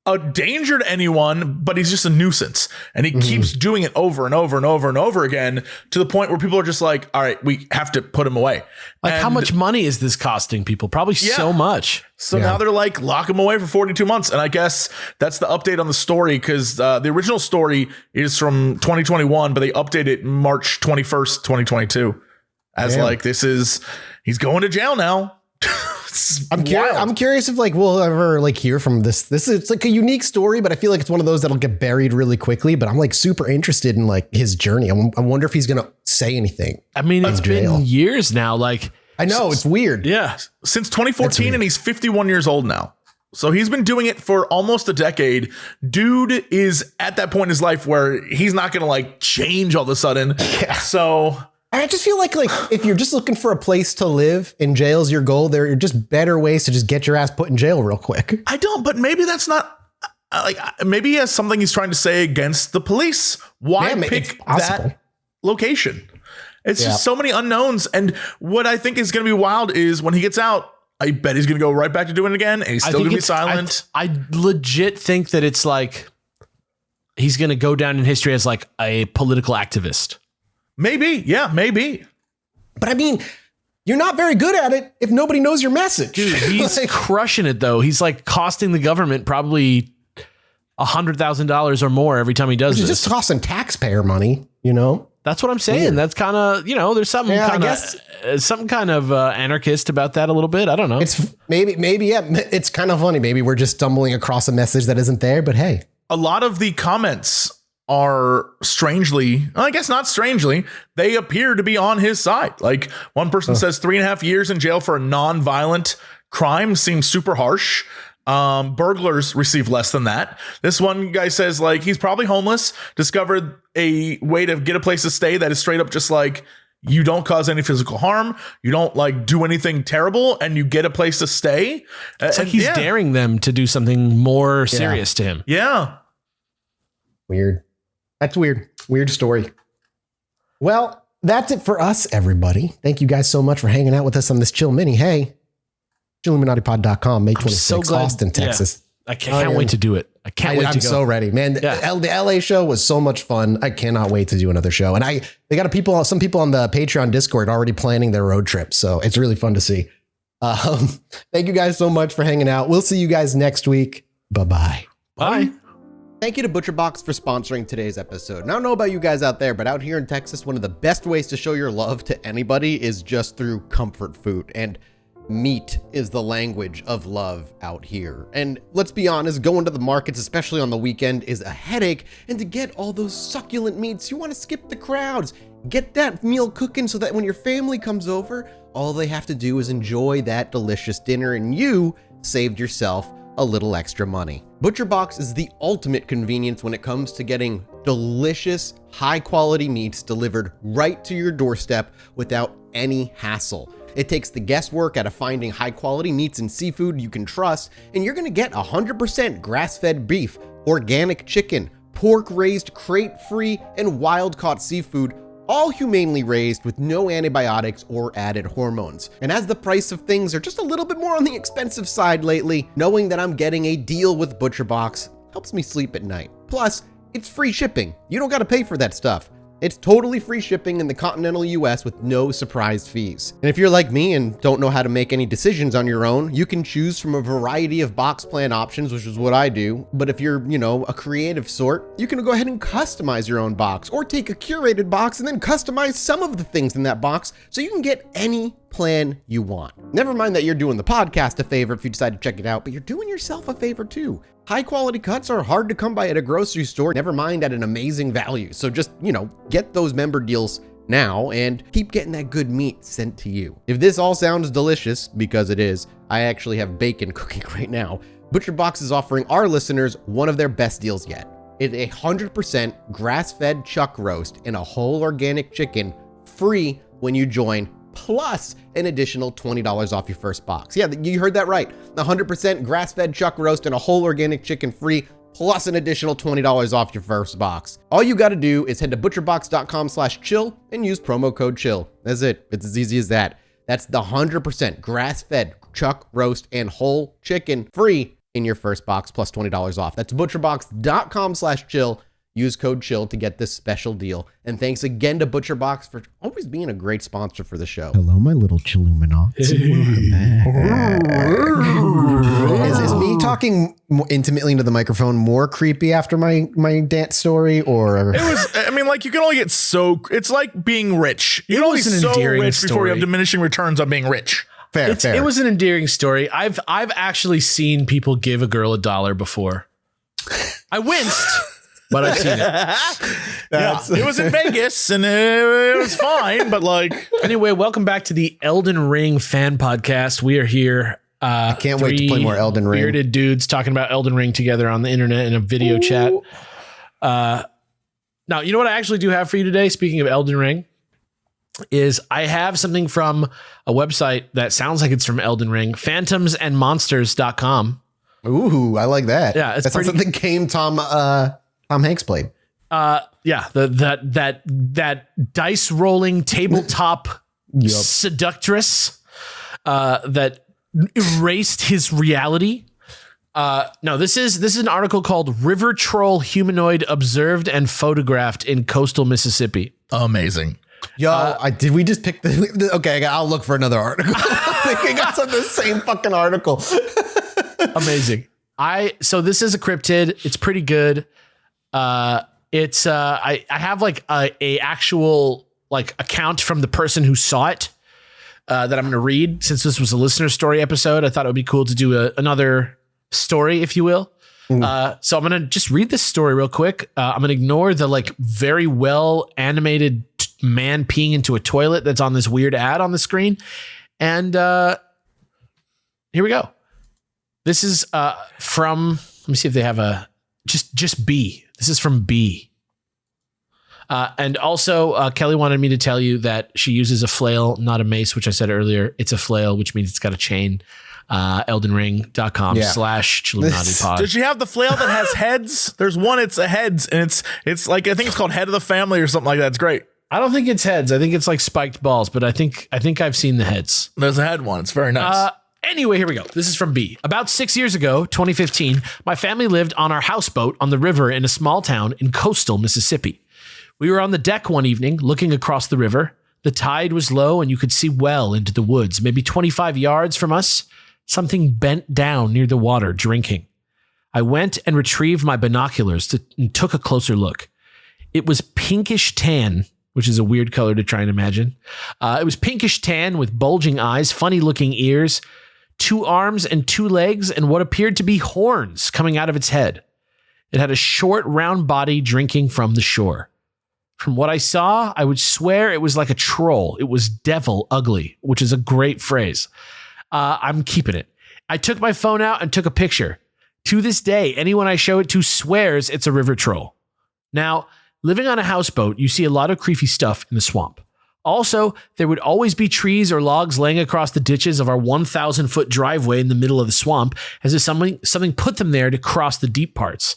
[SPEAKER 3] a danger to anyone, but he's just a nuisance. And he keeps doing it over and over and over and over again to the point where people are just like, all right, we have to put him away.
[SPEAKER 2] Like, how much money is this costing people? Probably so much.
[SPEAKER 3] So now they're like, lock him away for 42 months. And I guess that's the update on the story, because the original story is from 2021, but they updated it March 21st, 2022 as like, he's going to jail now.
[SPEAKER 4] I'm curious if like we'll ever like hear from this. It's like a unique story, but I feel like it's one of those that'll get buried really quickly. But I'm like super interested in like his journey. I wonder if he's gonna say anything.
[SPEAKER 2] I mean, it's been years now. Like
[SPEAKER 4] I know it's weird.
[SPEAKER 3] Yeah, since 2014, and he's 51 years old now. So he's been doing it for almost a decade. Dude is at that point in his life where he's not gonna like change all of a sudden. Yeah. So.
[SPEAKER 4] I just feel like if you're just looking for a place to live and jail's your goal, there are just better ways to just get your ass put in jail real quick.
[SPEAKER 3] I don't, but maybe that's not like maybe he has something he's trying to say against the police. Why pick that location? It's just so many unknowns. And what I think is going to be wild is when he gets out, I bet he's going to go right back to doing it again. And he's still going to be silent.
[SPEAKER 2] I legit think that it's like he's going to go down in history as like a political activist.
[SPEAKER 3] Maybe. Yeah, maybe.
[SPEAKER 4] But I mean, you're not very good at it if nobody knows your message.
[SPEAKER 2] Dude, he's crushing it, though. He's like costing the government probably $100,000 or more every time he does this.
[SPEAKER 4] It's just costing taxpayer money, you know?
[SPEAKER 2] That's what I'm saying. Weird. That's kind of, there's something kind of anarchist about that a little bit. I don't know.
[SPEAKER 4] It's maybe, yeah. It's kind of funny. Maybe we're just stumbling across a message that isn't there, but hey.
[SPEAKER 3] A lot of the comments are strangely, I guess not strangely, they appear to be on his side. Like one person says 3.5 years in jail for a non-violent crime seems super harsh. Burglars receive less than that. This one guy says like he's probably homeless, discovered a way to get a place to stay that is straight up just like you don't cause any physical harm, you don't like do anything terrible, and you get a place to stay.
[SPEAKER 2] It's like he's daring them to do something more serious to him.
[SPEAKER 3] Yeah.
[SPEAKER 4] Weird. That's weird. Weird story. Well, that's it for us, everybody. Thank you guys so much for hanging out with us on this Chill Mini. Hey, ChilluminatiPod.com, May 26th, Austin, Texas.
[SPEAKER 2] I can't wait to do it. I can't wait to go.
[SPEAKER 4] I'm so ready, man. The LA show was so much fun. I cannot wait to do another show. And they got some people on the Patreon Discord already planning their road trip. So it's really fun to see. Thank you guys so much for hanging out. We'll see you guys next week. Bye-bye.
[SPEAKER 2] Bye.
[SPEAKER 1] Thank you to ButcherBox for sponsoring today's episode. And I don't know about you guys out there, but out here in Texas, one of the best ways to show your love to anybody is just through comfort food. And meat is the language of love out here. And let's be honest, going to the markets, especially on the weekend, is a headache. And to get all those succulent meats, you want to skip the crowds. Get that meal cooking so that when your family comes over, all they have to do is enjoy that delicious dinner and you saved yourself a little extra money. ButcherBox is the ultimate convenience when it comes to getting delicious, high-quality meats delivered right to your doorstep without any hassle. It takes the guesswork out of finding high-quality meats and seafood you can trust, and you're gonna get 100% grass-fed beef, organic chicken, pork-raised crate-free, and wild-caught seafood, all humanely raised with no antibiotics or added hormones. And as the price of things are just a little bit more on the expensive side lately, knowing that I'm getting a deal with ButcherBox helps me sleep at night. Plus, it's free shipping. You don't gotta pay for that stuff. It's totally free shipping in the continental US with no surprise fees. And if you're like me and don't know how to make any decisions on your own, you can choose from a variety of box plan options, which is what I do. But if you're, a creative sort, you can go ahead and customize your own box or take a curated box and then customize some of the things in that box so you can get any plan you want. Never mind that you're doing the podcast a favor if you decide to check it out, but you're doing yourself a favor too. High quality cuts are hard to come by at a grocery store, never mind at an amazing value. So just, get those member deals now and keep getting that good meat sent to you. If this all sounds delicious, because it is, I actually have bacon cooking right now. ButcherBox is offering our listeners one of their best deals yet. It's 100% grass-fed chuck roast and a whole organic chicken free when you join, plus an additional $20 off your first box. Yeah, you heard that right. 100% grass-fed chuck roast and a whole organic chicken free, plus an additional $20 off your first box. All you got to do is head to butcherbox.com/chill and use promo code chill. That's it. It's as easy as that. That's the 100% grass-fed chuck roast and whole chicken free in your first box, plus $20 off. That's butcherbox.com/chill. Use code CHILL to get this special deal. And thanks again to ButcherBox for always being a great sponsor for the show.
[SPEAKER 4] Hello, my little Chilluminati. Is me talking intimately into the microphone more creepy after my dance story, or?
[SPEAKER 3] It was, you can only get so, it's like being rich. You can only get so rich before you have diminishing returns on being rich.
[SPEAKER 4] Fair.
[SPEAKER 2] It was an endearing story. I've actually seen people give a girl $1 before. I winced, but I've seen it.
[SPEAKER 3] It was in Vegas and it was fine, but like
[SPEAKER 2] anyway, welcome back to the Elden Ring fan podcast. We are here.
[SPEAKER 4] I can't wait to play more Elden Ring.
[SPEAKER 2] Bearded dudes talking about Elden Ring together on the internet in a video chat. Now, you know what I actually do have for you today? Speaking of Elden Ring, is I have something from a website that sounds like it's from Elden Ring, phantomsandmonsters.com.
[SPEAKER 4] Ooh, I like that.
[SPEAKER 2] Yeah, it's
[SPEAKER 4] that's something Tom Hanks played.
[SPEAKER 2] That dice rolling tabletop seductress that erased his reality. No, this is an article called "River Troll Humanoid Observed and Photographed in Coastal Mississippi."
[SPEAKER 3] Amazing.
[SPEAKER 4] Yo, did we just pick the okay, I'll look for another article. I think I got the same fucking article.
[SPEAKER 2] Amazing. So this is a cryptid. It's pretty good. I have like a actual like account from the person who saw it that I'm going to read. Since this was a listener story episode, I thought it would be cool to do another story, if you will. So I'm going to just read this story real quick. I'm going to ignore the like very well animated man peeing into a toilet that's on this weird ad on the screen. And here we go. This is from, let me see if they have a, just B. This is from B. And also, Kelly wanted me to tell you that she uses a flail, not a mace, which I said earlier. It's a flail, which means it's got a chain. eldenring.com/Chilluminati pod.
[SPEAKER 3] Did she have the flail that has heads? There's one, it's a heads, and it's like, I think it's called Head of the Family or something like that. It's great.
[SPEAKER 2] I don't think it's heads. I think it's like spiked balls, but I think I've seen the heads.
[SPEAKER 3] There's a head one. It's very nice.
[SPEAKER 2] Anyway, here we go. This is from B. About 6 years ago, 2015, my family lived on our houseboat on the river in a small town in coastal Mississippi. We were on the deck one evening, looking across the river. The tide was low and you could see well into the woods. Maybe 25 yards from us, something bent down near the water, drinking. I went and retrieved my binoculars and took a closer look. It was pinkish tan, which is a weird color to try and imagine. It was pinkish tan with bulging eyes, funny looking ears, 2 arms and 2 legs, and what appeared to be horns coming out of its head. It had a short, round body drinking from the shore. From what I saw, I would swear it was like a troll. It was devil ugly, which is a great phrase. I'm keeping it. I took my phone out and took a picture. To this day, anyone I show it to swears it's a river troll. Now, living on a houseboat, you see a lot of creepy stuff in the swamp. Also, there would always be trees or logs laying across the ditches of our 1,000-foot driveway in the middle of the swamp, as if something put them there to cross the deep parts.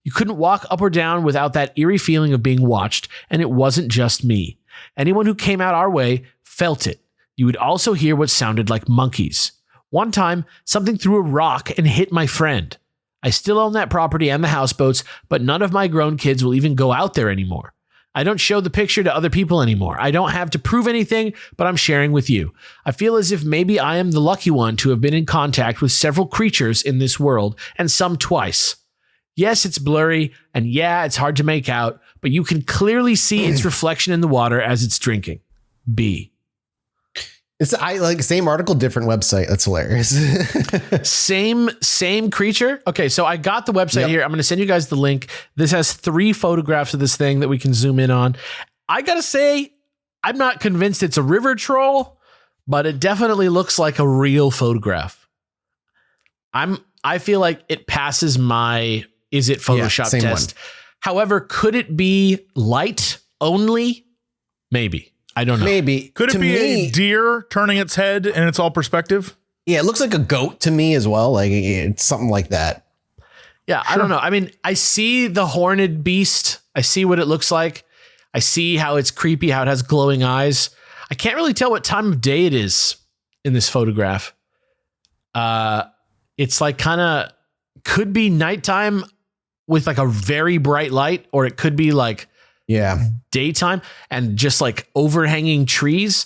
[SPEAKER 2] You couldn't walk up or down without that eerie feeling of being watched, and it wasn't just me. Anyone who came out our way felt it. You would also hear what sounded like monkeys. One time, something threw a rock and hit my friend. I still own that property and the houseboats, but none of my grown kids will even go out there anymore. I don't show the picture to other people anymore. I don't have to prove anything, but I'm sharing with you. I feel as if maybe I am the lucky one to have been in contact with several creatures in this world, and some twice. Yes, it's blurry, and yeah, it's hard to make out, but you can clearly see its reflection in the water as it's drinking. B.
[SPEAKER 4] It's same article, different website. That's hilarious.
[SPEAKER 2] Same creature. Okay, so I got the website here. I'm going to send you guys the link. This has 3 photographs of this thing that we can zoom in on. I got to say, I'm not convinced it's a river troll, but it definitely looks like a real photograph. I feel like it passes my is it Photoshop test.
[SPEAKER 4] One.
[SPEAKER 2] However, could it be light only? Maybe. I don't know.
[SPEAKER 4] Maybe.
[SPEAKER 3] Could it be a deer turning its head and it's all perspective?
[SPEAKER 4] Yeah, it looks like a goat to me as well. Like it's something like that.
[SPEAKER 2] Yeah, sure. I don't know. I mean, I see the horned beast. I see what it looks like. I see how it's creepy, how it has glowing eyes. I can't really tell what time of day it is in this photograph. It's like kind of could be nighttime with like a very bright light, or it could be like daytime and just like overhanging trees.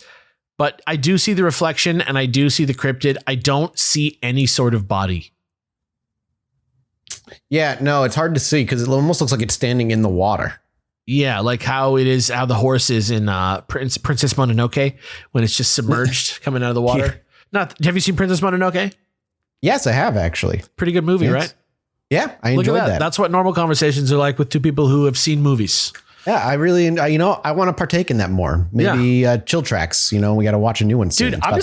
[SPEAKER 2] But I do see the reflection and I do see the cryptid. I don't see any sort of body.
[SPEAKER 4] Yeah, no, it's hard to see because it almost looks like it's standing in the water.
[SPEAKER 2] Yeah, like how the horse is in Princess Mononoke when it's just submerged coming out of the water. Have you seen Princess Mononoke?
[SPEAKER 4] Yes, I have actually.
[SPEAKER 2] Pretty good movie, right?
[SPEAKER 4] Yeah, I
[SPEAKER 2] Look
[SPEAKER 4] enjoyed
[SPEAKER 2] at
[SPEAKER 4] that.
[SPEAKER 2] That's what normal conversations are like with two people who have seen movies.
[SPEAKER 4] Yeah, I really, I want to partake in that more. Maybe Chill Tracks. We got to watch a new one soon.
[SPEAKER 2] Dude, I'm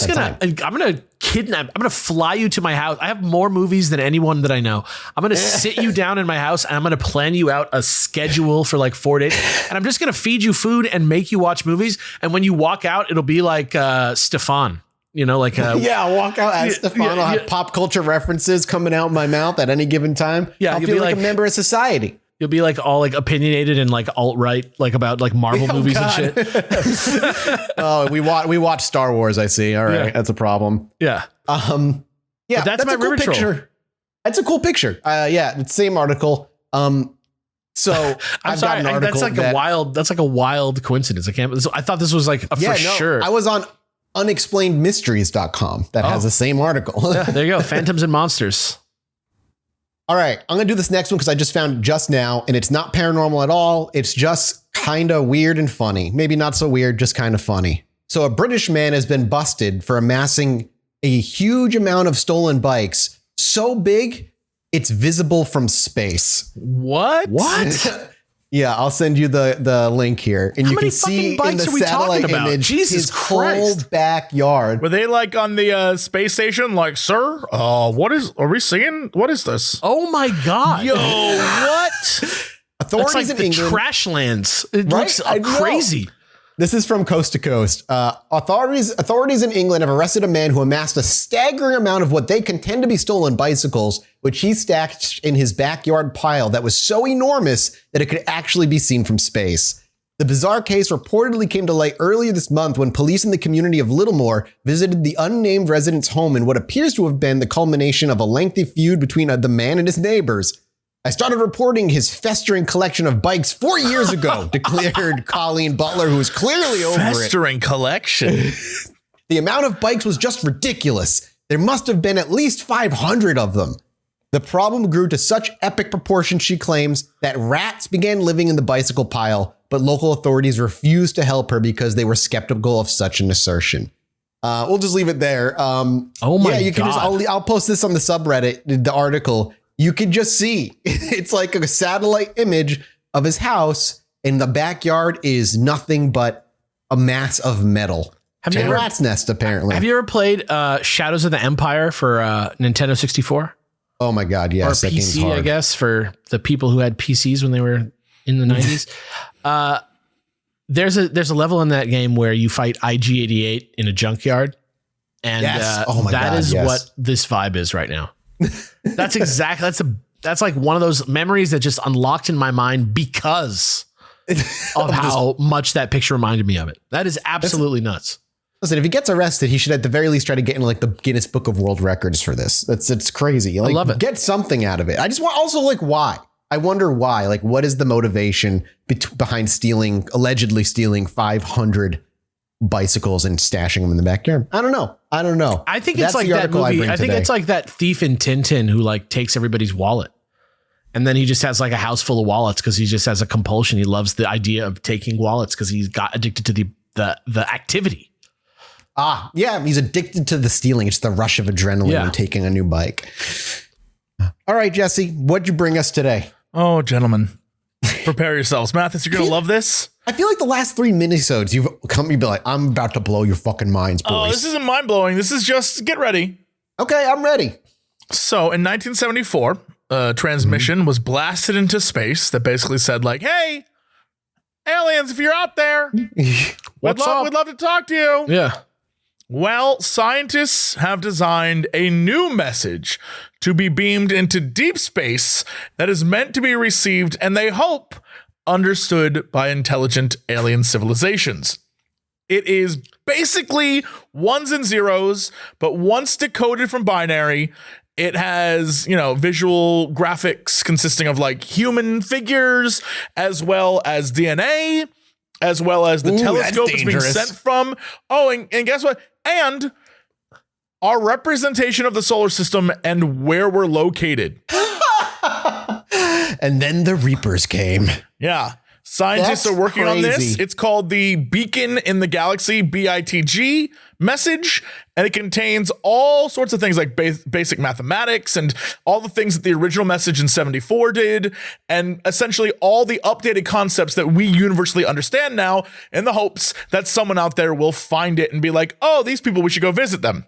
[SPEAKER 2] gonna fly you to my house. I have more movies than anyone that I know. I'm gonna sit you down in my house and I'm gonna plan you out a schedule for like 4 days. And I'm just gonna feed you food and make you watch movies. And when you walk out, it'll be like Stefan.
[SPEAKER 4] I'll walk out as Stefan. I'll have pop culture references coming out my mouth at any given time.
[SPEAKER 2] Yeah,
[SPEAKER 4] I'll feel like a member of society.
[SPEAKER 2] You'll be like all like opinionated and like alt-right, like about like Marvel movies and shit.
[SPEAKER 4] Oh, we watch Star Wars, I see. All right. That's a problem.
[SPEAKER 2] Yeah.
[SPEAKER 4] But that's my cool picture. That's a cool picture. It's the same article. So I've got an article
[SPEAKER 2] that's like a wild coincidence. I thought this was like sure.
[SPEAKER 4] I was on unexplainedmysteries.com that has the same article.
[SPEAKER 2] Yeah, there you go. Phantoms and monsters.
[SPEAKER 4] All right, I'm going to do this next one because I just found it just now, and it's not paranormal at all. It's just kind of weird and funny. Maybe not so weird, just kind of funny. So a British man has been busted for amassing a huge amount of stolen bikes, so big, it's visible from space.
[SPEAKER 2] What?
[SPEAKER 4] Yeah, I'll send you the link here. And you can see in the satellite image
[SPEAKER 2] Jesus Christ.
[SPEAKER 4] whole backyard.
[SPEAKER 3] Were they like on the space station? Like, sir, are we seeing? What is this?
[SPEAKER 2] Oh my God.
[SPEAKER 3] Yo, what?
[SPEAKER 4] Authorities
[SPEAKER 2] That's like
[SPEAKER 4] in
[SPEAKER 2] the
[SPEAKER 4] England.
[SPEAKER 2] trash lands. It looks crazy.
[SPEAKER 4] This is from coast to coast. Authorities in England have arrested a man who amassed a staggering amount of what they contend to be stolen bicycles, which he stacked in his backyard pile that was so enormous that it could actually be seen from space. The bizarre case reportedly came to light earlier this month when police in the community of Littlemore visited the unnamed resident's home in what appears to have been the culmination of a lengthy feud between the man and his neighbors. I started reporting his festering collection of bikes 4 years ago, declared Colleen Butler, who was clearly over
[SPEAKER 3] Festering collection.
[SPEAKER 4] The amount of bikes was just ridiculous. There must have been at least 500 of them. The problem grew to such epic proportions, she claims, that rats began living in the bicycle pile, but local authorities refused to help her because they were skeptical of such an assertion. We'll just leave it there.
[SPEAKER 2] Oh my
[SPEAKER 4] God.
[SPEAKER 2] God.
[SPEAKER 4] I'll post this on the subreddit, the article. You could just see it's like a satellite image of his house, and the backyard is nothing but a mass of metal. A rat's nest, apparently.
[SPEAKER 2] Have you ever played Shadows of the Empire for Nintendo 64?
[SPEAKER 4] Oh my God, yes.
[SPEAKER 2] Or
[SPEAKER 4] that game's
[SPEAKER 2] PC,
[SPEAKER 4] hard.
[SPEAKER 2] I guess, for the people who had PCs when they were in the 90s. There's a level in that game where you fight IG-88 in a junkyard, and that is what this vibe is right now. That's like one of those memories that just unlocked in my mind because of how much that picture reminded me of it. That is absolutely nuts.
[SPEAKER 4] Listen, if he gets arrested, he should at the very least try to get into like the Guinness Book of World Records for this. It's crazy. Like,
[SPEAKER 2] I love it.
[SPEAKER 4] Get something out of it. I just want also like why. I wonder why. Like, what is the motivation behind allegedly stealing 500 bicycles and stashing them in the backyard? I don't know.
[SPEAKER 2] I think it's like that movie. I think it's like that thief in Tintin who like takes everybody's wallet. And then he just has like a house full of wallets because he just has a compulsion. He loves the idea of taking wallets because he's got addicted to the activity.
[SPEAKER 4] Yeah. He's addicted to the stealing. It's the rush of adrenaline when taking a new bike. All right, Jesse, what'd you bring us today?
[SPEAKER 3] Oh, gentlemen, prepare yourselves. Mathis, you're going to love this.
[SPEAKER 4] I feel like the last 3 minisodes, you've be like, I'm about to blow your fucking minds, boys.
[SPEAKER 3] Oh, this isn't mind blowing. This is just get ready.
[SPEAKER 4] Okay, I'm ready.
[SPEAKER 3] So in 1974, a transmission was blasted into space that basically said like, hey, aliens, if you're out there, we'd love to talk to you.
[SPEAKER 2] Yeah.
[SPEAKER 3] Well, scientists have designed a new message to be beamed into deep space that is meant to be received, and they hope understood by intelligent alien civilizations. It is basically ones and zeros, but once decoded from binary, it has, visual graphics consisting of like human figures, as well as DNA, as well as the telescope it's being sent from. Oh, and guess what? And our representation of the solar system and where we're located.
[SPEAKER 4] And then the Reapers came.
[SPEAKER 3] Yeah. Scientists
[SPEAKER 4] That's
[SPEAKER 3] are working on this.
[SPEAKER 4] crazy.
[SPEAKER 3] It's called the Beacon in the Galaxy, BITG message, and it contains all sorts of things like basic mathematics and all the things that the original message in 74 did, and essentially all the updated concepts that we universally understand now, in the hopes that someone out there will find it and be like, oh, these people, we should go visit them.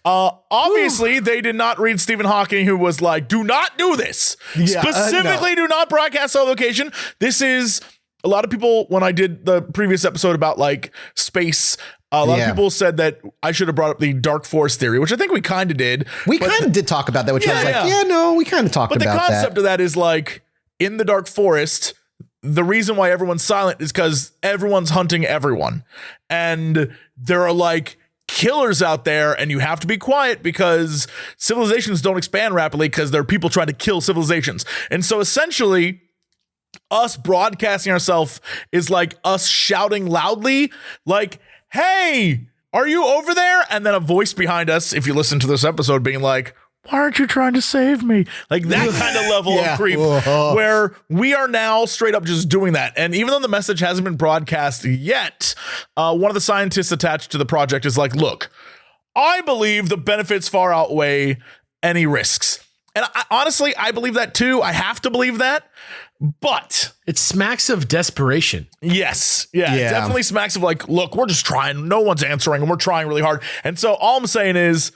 [SPEAKER 3] Obviously, they did not read Stephen Hawking, who was like, do not do this. Specifically, do not broadcast our location. This is a lot of people, when I did the previous episode about like space, a lot of people said that I should have brought up the dark forest theory, which I think we kind of did.
[SPEAKER 4] We kind of did talk about that, which I was like, we kind of talked about that.
[SPEAKER 3] But the concept of that is like, in the dark forest, the reason why everyone's silent is because everyone's hunting everyone. And there are like killers out there, and you have to be quiet because civilizations don't expand rapidly because there are people trying to kill civilizations. And so essentially, us broadcasting ourselves is like us shouting loudly, like, hey, are you over there? And then a voice behind us, if you listen to this episode, being like, why aren't you trying to save me? Like that kind of level of creep, where we are now straight up just doing that. And even though the message hasn't been broadcast yet, one of the scientists attached to the project is like, look, I believe the benefits far outweigh any risks. And honestly, I believe that too. I have to believe that. But
[SPEAKER 2] it smacks of desperation.
[SPEAKER 3] Yes. Yeah. It definitely smacks of like, look, we're just trying. No one's answering and we're trying really hard. And so all I'm saying is,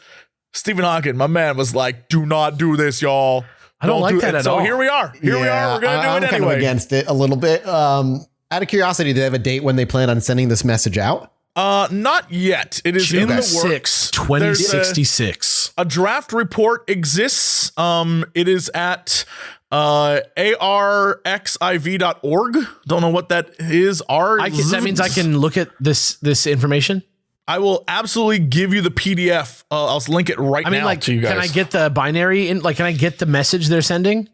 [SPEAKER 3] Stephen Hawking, my man, was like, do not do this, y'all.
[SPEAKER 2] I don't like that at all.
[SPEAKER 3] So here we are. Here we are. We're going to do it anyway.
[SPEAKER 4] I'm kind of against it a little bit. Out of curiosity, do they have a date when they plan on sending this message out?
[SPEAKER 3] Not yet. It is in the works.
[SPEAKER 2] 2066.
[SPEAKER 3] A draft report exists. It is at arxiv.org. Don't know what that is.
[SPEAKER 2] That means I can look at this information.
[SPEAKER 3] I will absolutely give you the PDF. I'll link it right now to you guys.
[SPEAKER 2] Can I get the binary can I get the message they're sending?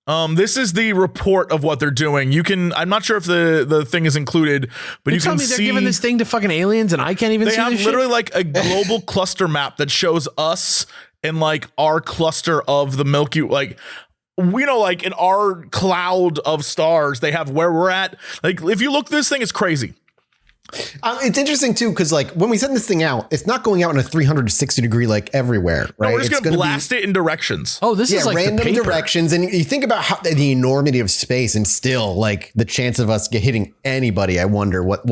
[SPEAKER 3] This is the report of what they're doing. You can, I'm not sure if the thing is included, but you can see.
[SPEAKER 2] They're giving this thing to fucking aliens and I can't even see this shit?
[SPEAKER 3] They have literally like a global cluster map that shows us in like our cluster of the Milky Way. Like, we know, like in our cloud of stars, they have where we're at. Like, if you look, this thing is crazy.
[SPEAKER 4] It's interesting too, because like when we send this thing out, it's not going out in a 360 degree like everywhere, right?
[SPEAKER 3] No, we're just going to blast it in directions.
[SPEAKER 2] Oh, this is like
[SPEAKER 4] random directions, and you think about how the enormity of space, and still like the chance of us hitting anybody. I wonder what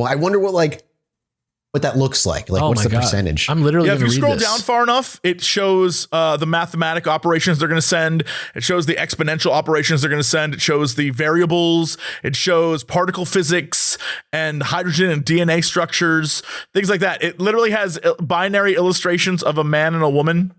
[SPEAKER 4] that looks like. Like, what's the percentage?
[SPEAKER 2] I'm literally
[SPEAKER 3] if you scroll down far enough, it shows the mathematic operations they're going to send. It shows the exponential operations they're going to send. It shows the variables. It shows particle physics and hydrogen and DNA structures, things like that. It literally has binary illustrations of a man and a woman.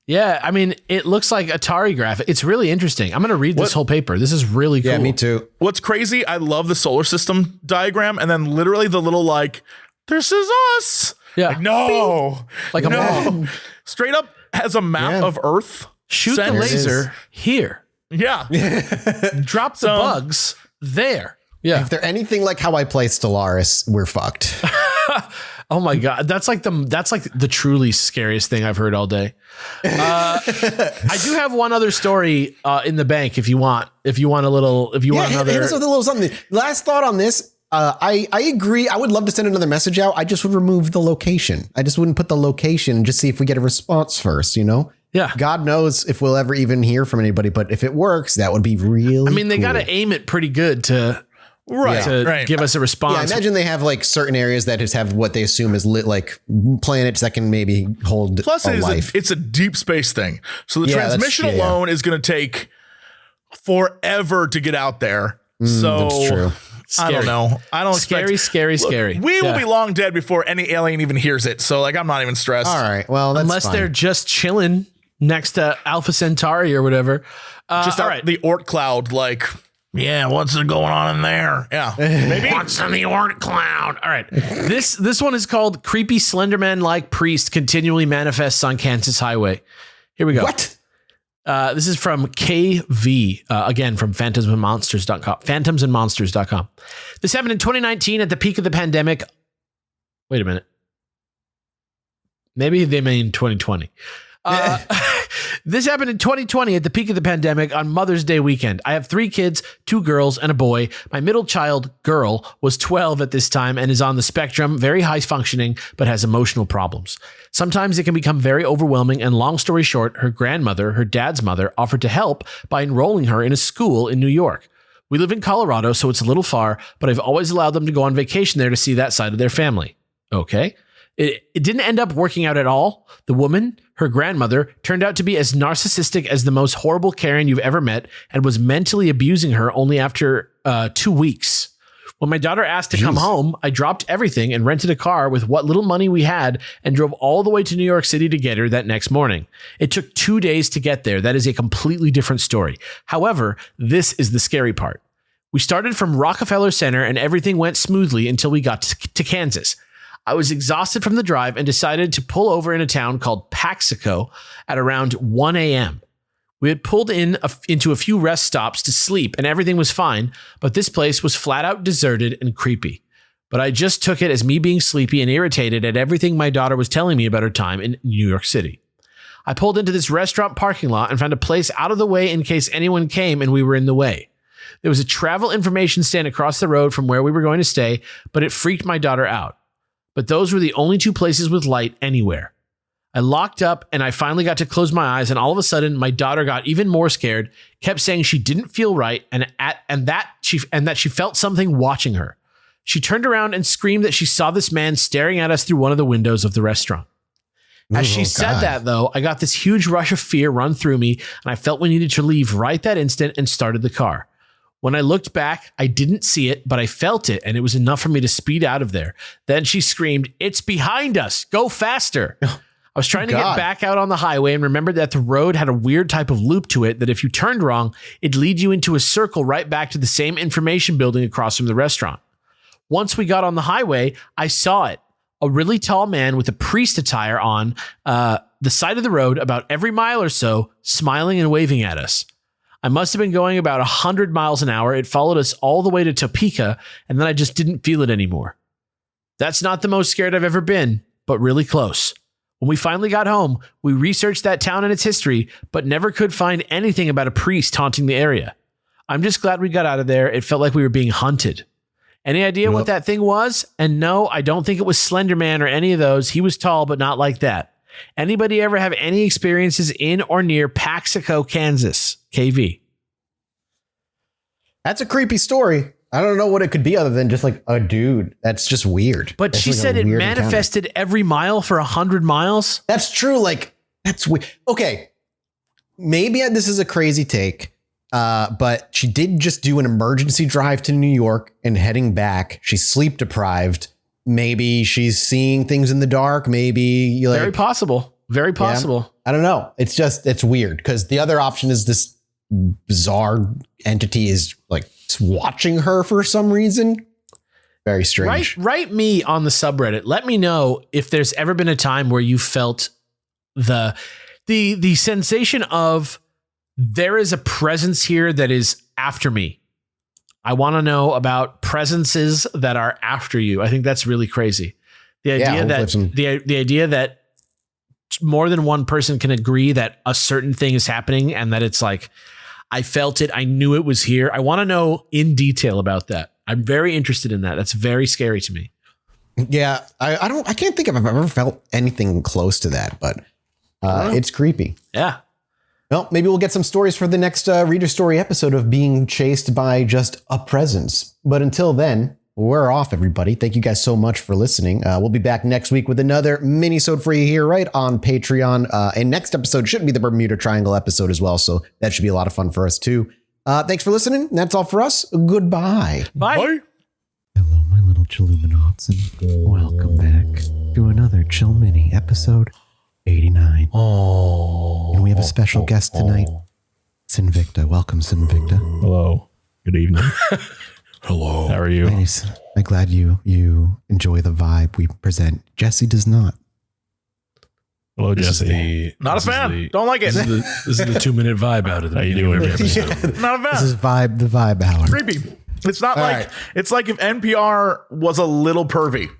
[SPEAKER 2] Yeah, I mean, it looks like Atari graphic. It's really interesting. I'm going to read this whole paper. This is really cool.
[SPEAKER 4] Yeah, me too.
[SPEAKER 3] What's crazy, I love the solar system diagram, and then literally the little like, this is us.
[SPEAKER 2] Yeah.
[SPEAKER 3] Like, no.
[SPEAKER 2] Like
[SPEAKER 3] no. Straight up has a map of Earth.
[SPEAKER 2] Shoot the laser here.
[SPEAKER 3] Yeah.
[SPEAKER 2] Drop the bugs there. Yeah.
[SPEAKER 4] If they're anything like how I play Stellaris, we're fucked.
[SPEAKER 2] Oh my God. That's like the truly scariest thing I've heard all day. I do have one other story in the bank if you want another.
[SPEAKER 4] Hit us with a little something. Last thought on this. I agree. I would love to send another message out. I just would remove the location. I just wouldn't put the location and just see if we get a response first, you know?
[SPEAKER 2] Yeah.
[SPEAKER 4] God knows if we'll ever even hear from anybody, but if it works, that would be really
[SPEAKER 2] I mean, they got to aim it pretty good to give us a response.
[SPEAKER 4] Yeah, I imagine they have like certain areas that just have what they assume is lit, like planets that can maybe hold life.
[SPEAKER 3] It's a deep space thing. So the transmission alone is going to take forever to get out there. So
[SPEAKER 4] that's true.
[SPEAKER 3] Scary. I don't know. I don't
[SPEAKER 2] scary.
[SPEAKER 3] We will be long dead before any alien even hears it. So like, I'm not even stressed.
[SPEAKER 4] All right. Well, that's
[SPEAKER 2] unless they're just chilling next to Alpha Centauri or whatever.
[SPEAKER 3] Just out the Oort cloud. Like, yeah, what's going on in there? Yeah, maybe
[SPEAKER 2] what's in the Oort cloud. All right. This one is called Creepy Slenderman-like Priest Continually Manifests on Kansas Highway. Here we go.
[SPEAKER 4] What?
[SPEAKER 2] This is from KV, again, from phantomsandmonsters.com. Phantomsandmonsters.com. This happened in 2019 at the peak of the pandemic. Wait a minute. Maybe they mean 2020. This happened in 2020 at the peak of the pandemic on Mother's Day weekend. I have 3 kids, 2 girls and a boy. My middle child, girl, was 12 at this time and is on the spectrum, very high functioning, but has emotional problems. Sometimes it can become very overwhelming, and long story short, her grandmother, her dad's mother, offered to help by enrolling her in a school in New York. We live in Colorado, so it's a little far, but I've always allowed them to go on vacation there to see that side of their family. Okay. It didn't end up working out at all. The woman, her grandmother, turned out to be as narcissistic as the most horrible Karen you've ever met and was mentally abusing her only after 2 weeks. When my daughter asked to come home, I dropped everything and rented a car with what little money we had and drove all the way to New York City to get her that next morning. It took 2 days to get there. That is a completely different story. However, this is the scary part. We started from Rockefeller Center and everything went smoothly until we got to Kansas. I was exhausted from the drive and decided to pull over in a town called Paxico at around 1 a.m. We had pulled into a few rest stops to sleep and everything was fine, but this place was flat out deserted and creepy. But I just took it as me being sleepy and irritated at everything my daughter was telling me about her time in New York City. I pulled into this restaurant parking lot and found a place out of the way in case anyone came and we were in the way. There was a travel information stand across the road from where we were going to stay, but it freaked my daughter out. But those were the only 2 places with light anywhere. I locked up and I finally got to close my eyes, and all of a sudden my daughter got even more scared, kept saying she didn't feel right and that she felt something watching her. She turned around and screamed that she saw this man staring at us through one of the windows of the restaurant. As she said that, though, I got this huge rush of fear run through me, and I felt we needed to leave right that instant and started the car. When I looked back, I didn't see it, but I felt it, and it was enough for me to speed out of there. Then she screamed, "It's behind us! Go faster!" I was trying to get back out on the highway and remembered that the road had a weird type of loop to it that if you turned wrong, it'd lead you into a circle right back to the same information building across from the restaurant. Once we got on the highway, I saw it. A really tall man with a priest attire on the side of the road about every mile or so, smiling and waving at us. I must have been going about 100 miles an hour. It followed us all the way to Topeka, and then I just didn't feel it anymore. That's not the most scared I've ever been, but really close. When we finally got home, we researched that town and its history, but never could find anything about a priest haunting the area. I'm just glad we got out of there. It felt like we were being hunted. Any idea what that thing was? And no, I don't think it was Slender Man or any of those. He was tall, but not like that. Anybody ever have any experiences in or near Paxico, Kansas? KV.
[SPEAKER 4] That's a creepy story. I don't know what it could be other than just like a dude. That's just weird.
[SPEAKER 2] But she said it manifested every mile for 100 miles.
[SPEAKER 4] That's true. Like, that's weird. Okay. Maybe this is a crazy take, but she did just do an emergency drive to New York and heading back. She's sleep deprived. Maybe she's seeing things in the dark. Maybe
[SPEAKER 2] very possible. Very possible.
[SPEAKER 4] Yeah, I don't know. It's weird because the other option is this bizarre entity is like watching her for some reason. Very strange.
[SPEAKER 2] Write me on the subreddit. Let me know if there's ever been a time where you felt the sensation of there is a presence here that is after me. I want to know about presences that are after you. I think that's really crazy. The idea that more than one person can agree that a certain thing is happening and that it's like, I felt it. I knew it was here. I want to know in detail about that. I'm very interested in that. That's very scary to me.
[SPEAKER 4] Yeah. I can't think if I've ever felt anything close to that, but it's creepy.
[SPEAKER 2] Yeah.
[SPEAKER 4] Well, maybe we'll get some stories for the next Reader Story episode of being chased by just a presence. But until then, we're off, everybody. Thank you guys so much for listening. We'll be back next week with another Minisode for you here right on Patreon. And next episode should be the Bermuda Triangle episode as well. So that should be a lot of fun for us too. Thanks for listening. That's all for us. Goodbye.
[SPEAKER 2] Bye.
[SPEAKER 5] Hello, my little Chilluminats, and welcome back to another Chill Mini episode 89. And we have a special guest tonight, Sinvicta. Welcome, Sinvicta.
[SPEAKER 6] Hello. Good evening.
[SPEAKER 3] Hello.
[SPEAKER 6] How are you?
[SPEAKER 5] Nice. I'm glad you enjoy the vibe we present. Jesse does not.
[SPEAKER 6] Hello, Jesse.
[SPEAKER 3] Not a fan. Don't like it.
[SPEAKER 2] This is the 2-minute vibe out of the
[SPEAKER 6] How you doing?
[SPEAKER 3] Not a fan.
[SPEAKER 5] This is the vibe hour.
[SPEAKER 3] Creepy. It's not
[SPEAKER 4] All
[SPEAKER 3] like
[SPEAKER 4] right.
[SPEAKER 3] it's like if NPR was a little pervy.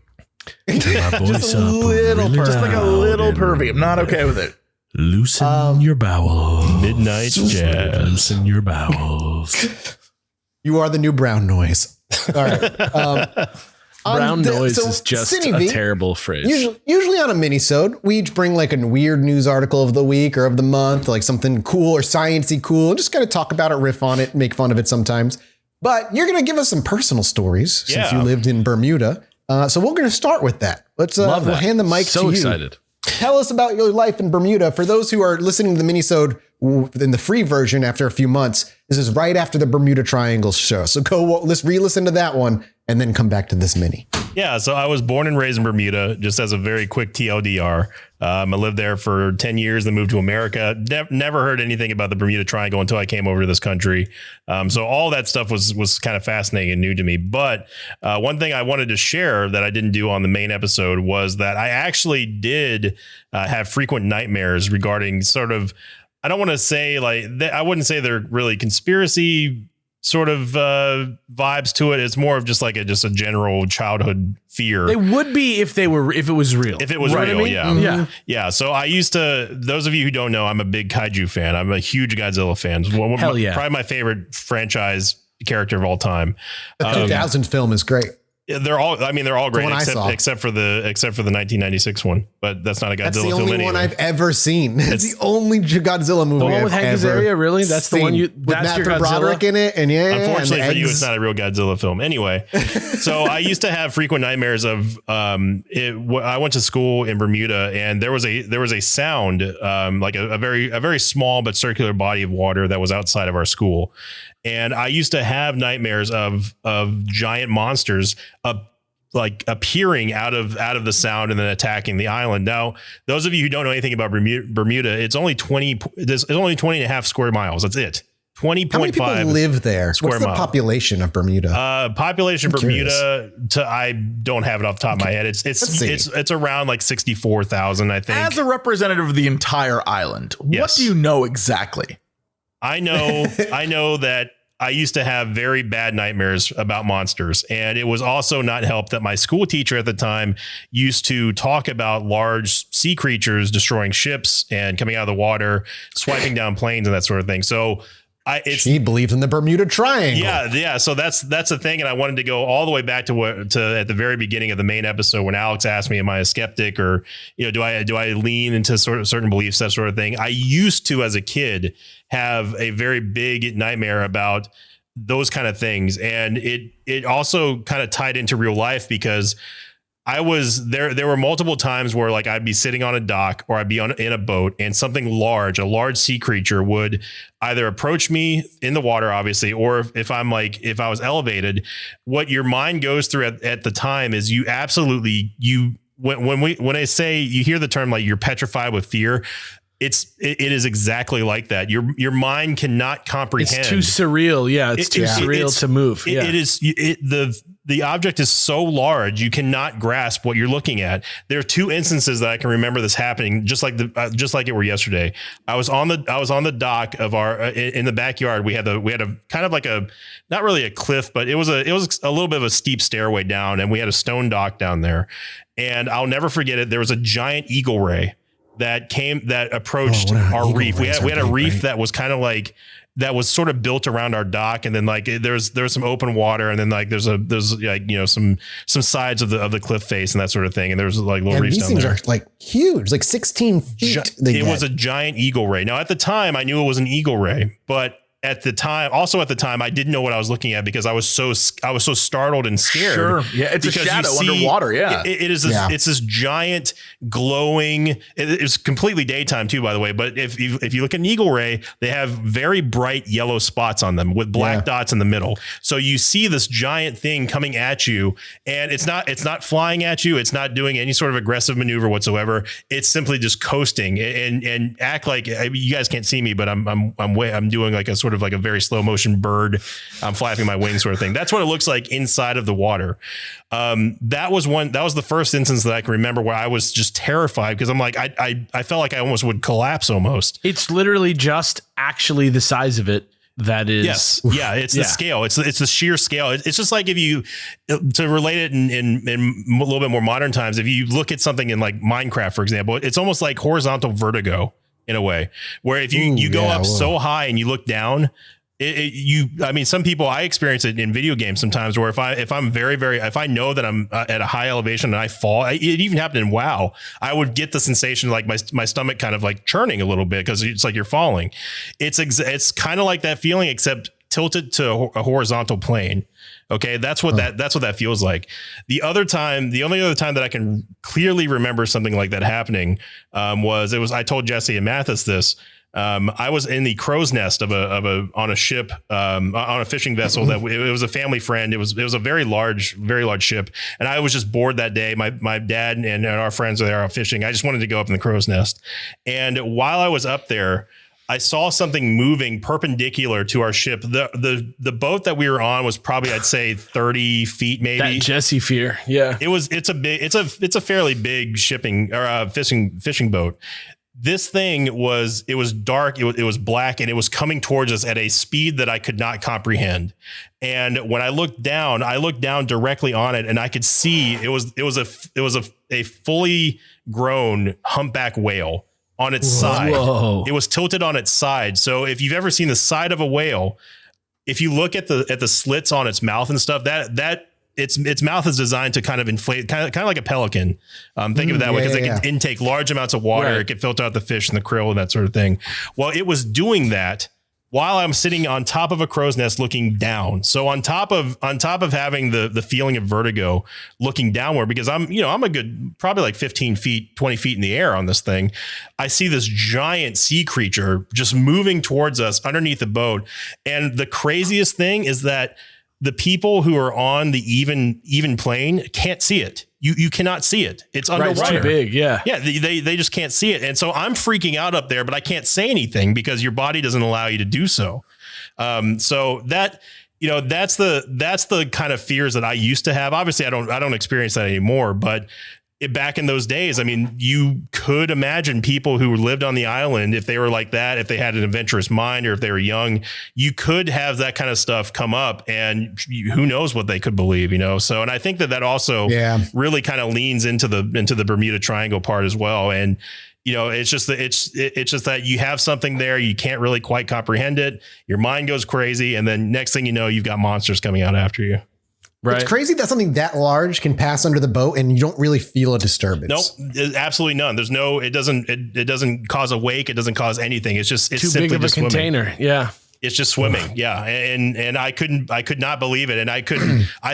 [SPEAKER 2] My voice
[SPEAKER 4] Just a little
[SPEAKER 2] really
[SPEAKER 4] pervy.
[SPEAKER 3] Just like a little pervy. I'm not okay with it.
[SPEAKER 2] Loosen your bowels.
[SPEAKER 6] Midnight jazz.
[SPEAKER 2] Loosen your bowels.
[SPEAKER 4] You are the new brown noise. All right.
[SPEAKER 2] Brown noise is just a terrible phrase.
[SPEAKER 4] Usually on a minisode, we each bring like a weird news article of the week or of the month, like something cool or sciencey cool, and just kind of talk about it, riff on it, make fun of it sometimes. But you're going to give us some personal stories since you lived in Bermuda. So we're going to start with that. Let's we'll hand the mic to you. So excited. Tell us about your life in Bermuda. For those who are listening to the minisode in the free version after a few months, this is right after the Bermuda Triangle show. So let's re-listen to that one and then come back to this mini.
[SPEAKER 6] Yeah, so I was born and raised in Bermuda, just as a very quick TLDR. I lived there for 10 years, then moved to America. Never heard anything about the Bermuda Triangle until I came over to this country. So all that stuff was kind of fascinating and new to me. But one thing I wanted to share that I didn't do on the main episode was that I actually did have frequent nightmares regarding sort of, I don't want to say like, I wouldn't say they're really conspiracy sort of vibes to it. It's more of just like a general childhood fear.
[SPEAKER 2] They would be if it was real.
[SPEAKER 6] If it was real,
[SPEAKER 2] I mean?
[SPEAKER 6] yeah.
[SPEAKER 2] Mm-hmm.
[SPEAKER 6] Yeah. So I used to, those of you who don't know, I'm a big kaiju fan. I'm a huge Godzilla fan.
[SPEAKER 2] Hell yeah.
[SPEAKER 6] Probably my favorite franchise character of all time.
[SPEAKER 4] The 2000 film is great.
[SPEAKER 6] They're all great except for the 1996 one, but that's not a Godzilla film.
[SPEAKER 4] That's the only one
[SPEAKER 6] anyway.
[SPEAKER 4] I've ever seen. It's the only Godzilla movie.
[SPEAKER 2] The one with Hank Azaria, really? That's the one
[SPEAKER 4] with Matthew Broderick in it, and
[SPEAKER 6] unfortunately for you, it's not a real Godzilla film. Anyway, so I used to have frequent nightmares of. I went to school in Bermuda, and there was a sound, like a very small but circular body of water that was outside of our school. And I used to have nightmares of giant monsters like appearing out of the sound and then attacking the island. Now, those of you who don't know anything about Bermuda, it's only 20 and a half square miles. That's it. 20.5.
[SPEAKER 4] How many people live there? What's the population of Bermuda?
[SPEAKER 6] Population of Bermuda, I don't have it off the top of my head. It's around like 64,000, I think.
[SPEAKER 3] As a representative of the entire island, what do you know exactly?
[SPEAKER 6] I know that I used to have very bad nightmares about monsters. And it was also not helped that my school teacher at the time used to talk about large sea creatures destroying ships and coming out of the water, swiping down planes and that sort of thing. So she believed in the Bermuda Triangle. Yeah. So that's the thing. And I wanted to go all the way back to at the very beginning of the main episode when Alex asked me, am I a skeptic or, do I lean into sort of certain beliefs, that sort of thing. I used to, as a kid, have a very big nightmare about those kind of things. And it also kind of tied into real life because I was there. There were multiple times where like I'd be sitting on a dock or I'd be in a boat and something large, a large sea creature would either approach me in the water, obviously, or if I was elevated, what your mind goes through at the time is when I say you hear the term like you're petrified with fear. It is exactly like that. Your mind cannot comprehend.
[SPEAKER 2] It's too surreal. Yeah, it's too surreal to move.
[SPEAKER 6] The object is so large you cannot grasp what you're looking at. There are two instances that I can remember this happening, just like it were yesterday. I was on the dock of our in the backyard. We had a kind of like a not really a cliff, but it was a little bit of a steep stairway down, and we had a stone dock down there. And I'll never forget it. There was a giant eagle ray that approached our reef. We had a reef that was kind of like that was sort of built around our dock, and then like there's some open water, and then like there's like some sides of the cliff face and that sort of thing, and there's like little reefs down there. These things are
[SPEAKER 4] like huge, like 16 feet.
[SPEAKER 6] It was a giant eagle ray. Now at the time I knew it was an eagle ray, but at the time, I didn't know what I was looking at because I was so startled and scared.
[SPEAKER 3] Sure. Yeah. It's a shadow underwater. Yeah.
[SPEAKER 6] It's this giant glowing. It's completely daytime too, by the way. But if you look at an eagle ray, they have very bright yellow spots on them with black dots in the middle. So you see this giant thing coming at you, and it's not flying at you. It's not doing any sort of aggressive maneuver whatsoever. It's simply just coasting and act like you guys can't see me, but I'm doing like a sort of like a very slow motion bird. I'm flapping my wings sort of thing. That's what it looks like inside of the water. That was the first instance that I can remember where I was just terrified because I'm like, I felt like I almost would collapse almost.
[SPEAKER 2] It's literally just actually the size of it. That is.
[SPEAKER 6] Yes. Yeah. It's the scale. It's the sheer scale. It's just like if you, to relate it in a little bit more modern times, if you look at something in like Minecraft, for example, it's almost like horizontal vertigo. in a way where if you go up so high and you look down, some people, I experience it in video games sometimes where if I know that I'm at a high elevation and I fall, it even happened in WoW, I would get the sensation like my stomach kind of like churning a little bit because it's like you're falling. It's kind of like that feeling, except tilted to a horizontal plane. Okay. That's what that feels like. The only other time that I can clearly remember something like that happening, I told Jesse and Mathis this. I was in the crow's nest on a ship, on a fishing vessel it was a family friend. It was a very large ship. And I was just bored that day. My dad and our friends are there out fishing. I just wanted to go up in the crow's nest. And while I was up there, I saw something moving perpendicular to our ship. The boat that we were on was probably, I'd say 30 feet, maybe.
[SPEAKER 2] That Jesse fear. Yeah.
[SPEAKER 6] It's a fairly big shipping or fishing boat. This thing it was dark. It was black, and it was coming towards us at a speed that I could not comprehend. And when I looked down directly on it, and I could see it was a fully grown humpback whale on its side. Whoa. It was tilted on its side. So if you've ever seen the side of a whale, if you look at the slits on its mouth and stuff, that its mouth is designed to kind of inflate, kind of like a pelican. Think of it that way, because it can intake large amounts of water. Right. It can filter out the fish and the krill and that sort of thing. Well, it was doing that while I'm sitting on top of a crow's nest looking down. So on top of having the feeling of vertigo looking downward, because I'm a good, probably like 15 feet, 20 feet in the air on this thing. I see this giant sea creature just moving towards us underneath the boat. And the craziest thing is that the people who are on the even plane can't see it. You cannot see it. It's underwater.
[SPEAKER 2] Right, it's too big. Yeah.
[SPEAKER 6] Yeah. They just can't see it. And so I'm freaking out up there, but I can't say anything because your body doesn't allow you to do so. So that, that's the kind of fears that I used to have. Obviously I don't experience that anymore, but back in those days, I mean, you could imagine people who lived on the island, if they were like that, if they had an adventurous mind or if they were young, you could have that kind of stuff come up, and who knows what they could believe, So, and I think that also really kind of leans into the Bermuda Triangle part as well. And, it's just that you have something there. You can't really quite comprehend it. Your mind goes crazy. And then next thing you know, you've got monsters coming out after you.
[SPEAKER 4] Right. It's crazy that something that large can pass under the boat and you don't really feel a disturbance.
[SPEAKER 6] Nope, absolutely none. There's no, it doesn't cause a wake. It doesn't cause anything. It's
[SPEAKER 2] too simply big of a container.
[SPEAKER 6] Swimming.
[SPEAKER 2] Yeah.
[SPEAKER 6] It's just swimming. Yeah. And I could not believe it. And I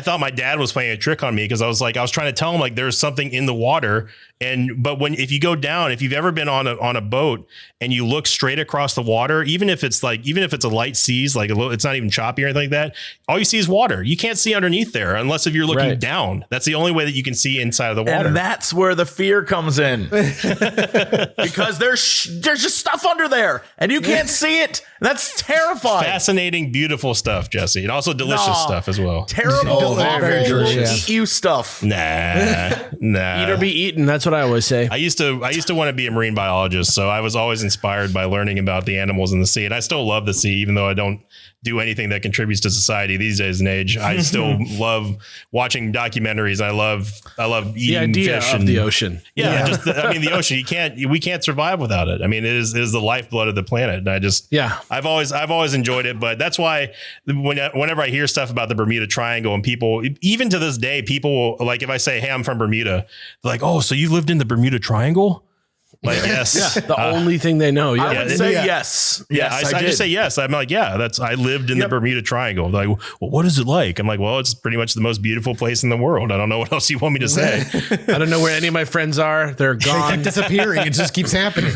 [SPEAKER 6] thought my dad was playing a trick on me, because I was trying to tell him like there's something in the water. But if you go down, if you've ever been on a boat and you look straight across the water, even if it's a light seas, like it's not even choppy or anything like that, all you see is water. You can't see underneath there unless if you're looking down. That's the only way that you can see inside of the water.
[SPEAKER 3] And that's where the fear comes in, because there's just stuff under there and you can't see it. That's terrifying.
[SPEAKER 6] Fascinating, beautiful stuff, Jesse, and also delicious stuff as well.
[SPEAKER 3] Terrible, very eat you stuff.
[SPEAKER 6] Nah.
[SPEAKER 2] Eat or be eaten. That's what I always say.
[SPEAKER 6] I used to want to be a marine biologist, so I was always inspired by learning about the animals in the sea, and I still love the sea, even though I don't do anything that contributes to society these days and age. I still love watching documentaries. I love eating
[SPEAKER 2] the idea
[SPEAKER 6] fish
[SPEAKER 2] of the ocean.
[SPEAKER 6] Yeah. The ocean, we can't survive without it. I mean, it is the lifeblood of the planet. And I've always enjoyed it, but that's why whenever I hear stuff about the Bermuda Triangle, and people, even to this day, people like, if I say, hey, I'm from Bermuda, they're like, oh, so you lived in the Bermuda Triangle? Like, yes.
[SPEAKER 2] The only thing they know. Yeah.
[SPEAKER 3] I would say yes.
[SPEAKER 6] Yeah. I just say yes. I'm like, I lived in the Bermuda Triangle. They're like, well, what is it like? I'm like, well, it's pretty much the most beautiful place in the world. I don't know what else you want me to say.
[SPEAKER 2] I don't know where any of my friends are. They're gone.
[SPEAKER 4] They keep disappearing. It just keeps happening.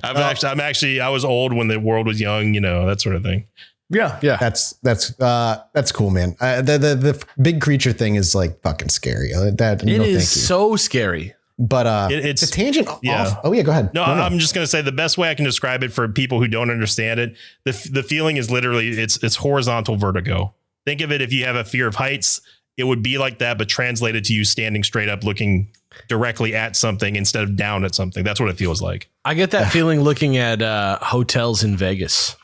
[SPEAKER 6] I was old when the world was young, that sort of thing.
[SPEAKER 3] Yeah.
[SPEAKER 4] That's cool, man. The big creature thing is like fucking scary.
[SPEAKER 2] It is so scary.
[SPEAKER 4] But it's a tangent off. Oh yeah, go ahead.
[SPEAKER 6] No, I'm just going to say the best way I can describe it for people who don't understand it. The feeling is literally it's horizontal vertigo. Think of it, if you have a fear of heights, it would be like that, but translated to you standing straight up, looking directly at something instead of down at something. That's what it feels like.
[SPEAKER 2] I get that feeling looking at hotels in Vegas.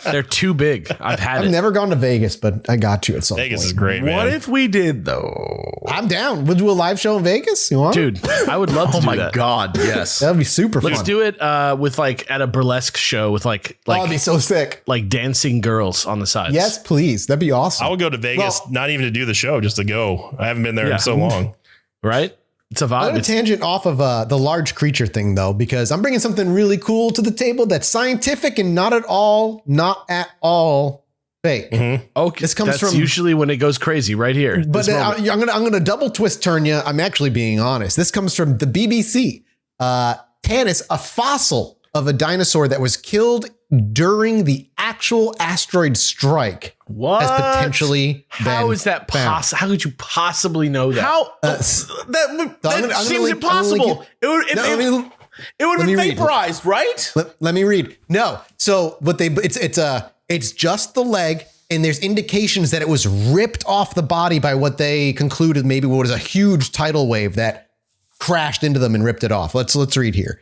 [SPEAKER 2] They're too big. I've
[SPEAKER 4] never gone to Vegas, but I got you at some
[SPEAKER 6] Vegas
[SPEAKER 4] point.
[SPEAKER 6] is great, man.
[SPEAKER 3] What if we did though?
[SPEAKER 4] I'm down. We'll do a live show in Vegas. You want?
[SPEAKER 2] Dude, I would love to do that.
[SPEAKER 3] God, yes.
[SPEAKER 4] That'd be super fun.
[SPEAKER 2] Let's do it with like at a burlesque show with like
[SPEAKER 4] Oh, it'd be so sick.
[SPEAKER 2] like dancing girls on the sides.
[SPEAKER 4] Yes, please. That'd be awesome.
[SPEAKER 6] I would go to Vegas, not even to do the show, just to go. I haven't been there in so long.
[SPEAKER 2] Right? It's a
[SPEAKER 4] I'm
[SPEAKER 2] vibe.
[SPEAKER 4] going to tangent off of the large creature thing, though, because I'm bringing something really cool to the table that's scientific and not at all fake.
[SPEAKER 2] Okay,
[SPEAKER 4] This comes
[SPEAKER 2] that's
[SPEAKER 4] from
[SPEAKER 2] usually when it goes crazy right here.
[SPEAKER 4] But I'm gonna double twist turn you. I'm actually being honest. This comes from the BBC. Tanis, a fossil of a dinosaur that was killed during the actual asteroid strike,
[SPEAKER 3] What?
[SPEAKER 4] has potentially
[SPEAKER 2] How
[SPEAKER 4] been
[SPEAKER 2] is that
[SPEAKER 4] found.
[SPEAKER 2] possible? How could you possibly know that?
[SPEAKER 3] How that
[SPEAKER 4] I'm gonna
[SPEAKER 3] seems
[SPEAKER 4] link- I'm gonna link
[SPEAKER 3] impossible. It would
[SPEAKER 4] No, let me-
[SPEAKER 3] it would
[SPEAKER 4] let
[SPEAKER 3] have
[SPEAKER 4] me
[SPEAKER 3] been
[SPEAKER 4] read.
[SPEAKER 3] vaporized, right?
[SPEAKER 4] Let me read. No. So what it's just the leg, and there's indications that it was ripped off the body by what they concluded maybe what was a huge tidal wave that crashed into them and ripped it off. Let's read here.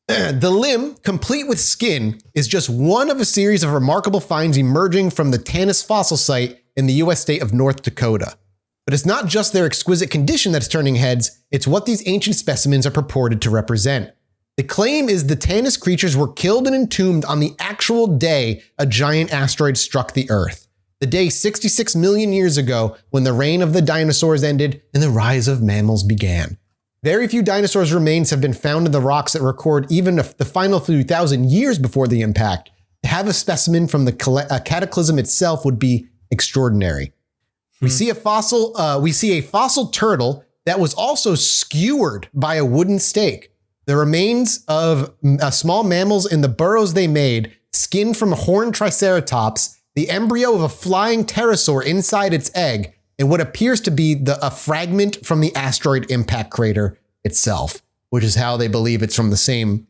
[SPEAKER 4] The limb, complete with skin, is just one of a series of remarkable finds emerging from the Tanis fossil site in the U.S. state of North Dakota. But it's not just their exquisite condition that's turning heads, it's what these ancient specimens are purported to represent. The claim is the Tanis creatures were killed and entombed on the actual day a giant asteroid struck the Earth. The day 66 million years ago, when the reign of the dinosaurs ended and the rise of mammals began. Very few dinosaurs' remains have been found in the rocks that record even the final few thousand years before the impact. To have a specimen from the cataclysm itself would be extraordinary. We see a fossil turtle that was also skewered by a wooden stake. The remains of small mammals in the burrows they made, skin from a horned triceratops, the embryo of a flying pterosaur inside its egg, and what appears to be a fragment from the asteroid impact crater itself, which is how they believe it's from the same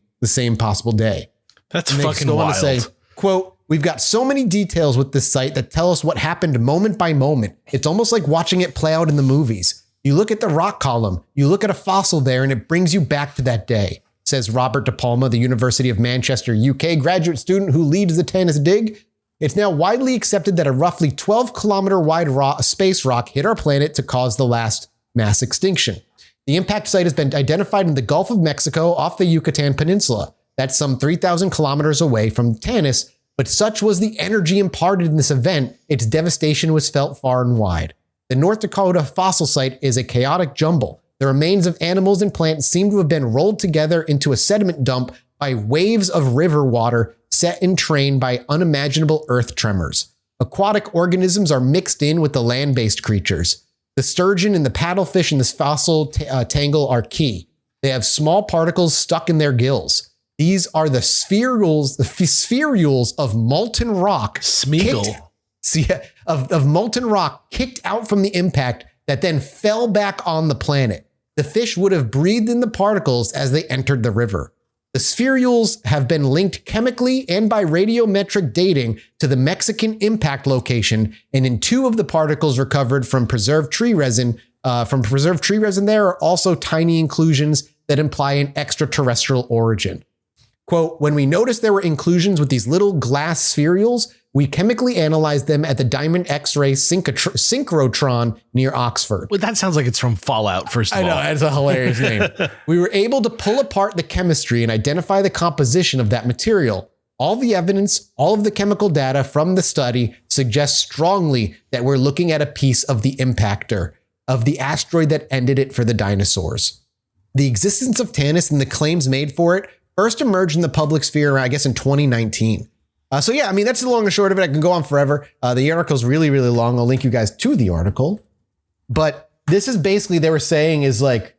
[SPEAKER 4] possible day.
[SPEAKER 2] That's
[SPEAKER 4] And they
[SPEAKER 2] fucking
[SPEAKER 4] go on
[SPEAKER 2] wild.
[SPEAKER 4] to say, quote, "We've got so many details with this site that tell us what happened moment by moment. It's almost like watching it play out in the movies. You look at the rock column, you look at a fossil there, and it brings you back to that day," says Robert De Palma, the University of Manchester, UK graduate student who leads the Tanis dig. It's now widely accepted that a roughly 12-kilometer wide space rock hit our planet to cause the last mass extinction. The impact site has been identified in the Gulf of Mexico off the Yucatan Peninsula. That's some 3,000 kilometers away from Tanis, but such was the energy imparted in this event, its devastation was felt far and wide. The North Dakota fossil site is a chaotic jumble. The remains of animals and plants seem to have been rolled together into a sediment dump by waves of river water set in train by unimaginable earth tremors. Aquatic organisms are mixed in with the land-based creatures. The sturgeon and the paddlefish in this fossil tangle are key. They have small particles stuck in their gills. These are the spherules of molten rock.
[SPEAKER 2] Smeagol.
[SPEAKER 4] Of molten rock kicked out from the impact that then fell back on the planet. The fish would have breathed in the particles as they entered the river. The spherules have been linked chemically and by radiometric dating to the Mexican impact location, and in two of the particles recovered from preserved tree resin, there are also tiny inclusions that imply an extraterrestrial origin. Quote, "When we noticed there were inclusions with these little glass spherules, we chemically analyzed them at the Diamond X-ray synchrotron near Oxford."
[SPEAKER 2] Well, that sounds like it's from Fallout, first of all.
[SPEAKER 4] I know, it's a hilarious name. "We were able to pull apart the chemistry and identify the composition of that material. All the evidence, all of the chemical data from the study suggests strongly that we're looking at a piece of the impactor, of the asteroid that ended it for the dinosaurs." The existence of Tanis and the claims made for it first emerged in the public sphere, I guess, in 2019. So yeah, I mean, that's the long and short of it. I can go on forever. The article's really, really long. I'll link you guys to the article. But this is basically, they were saying, is like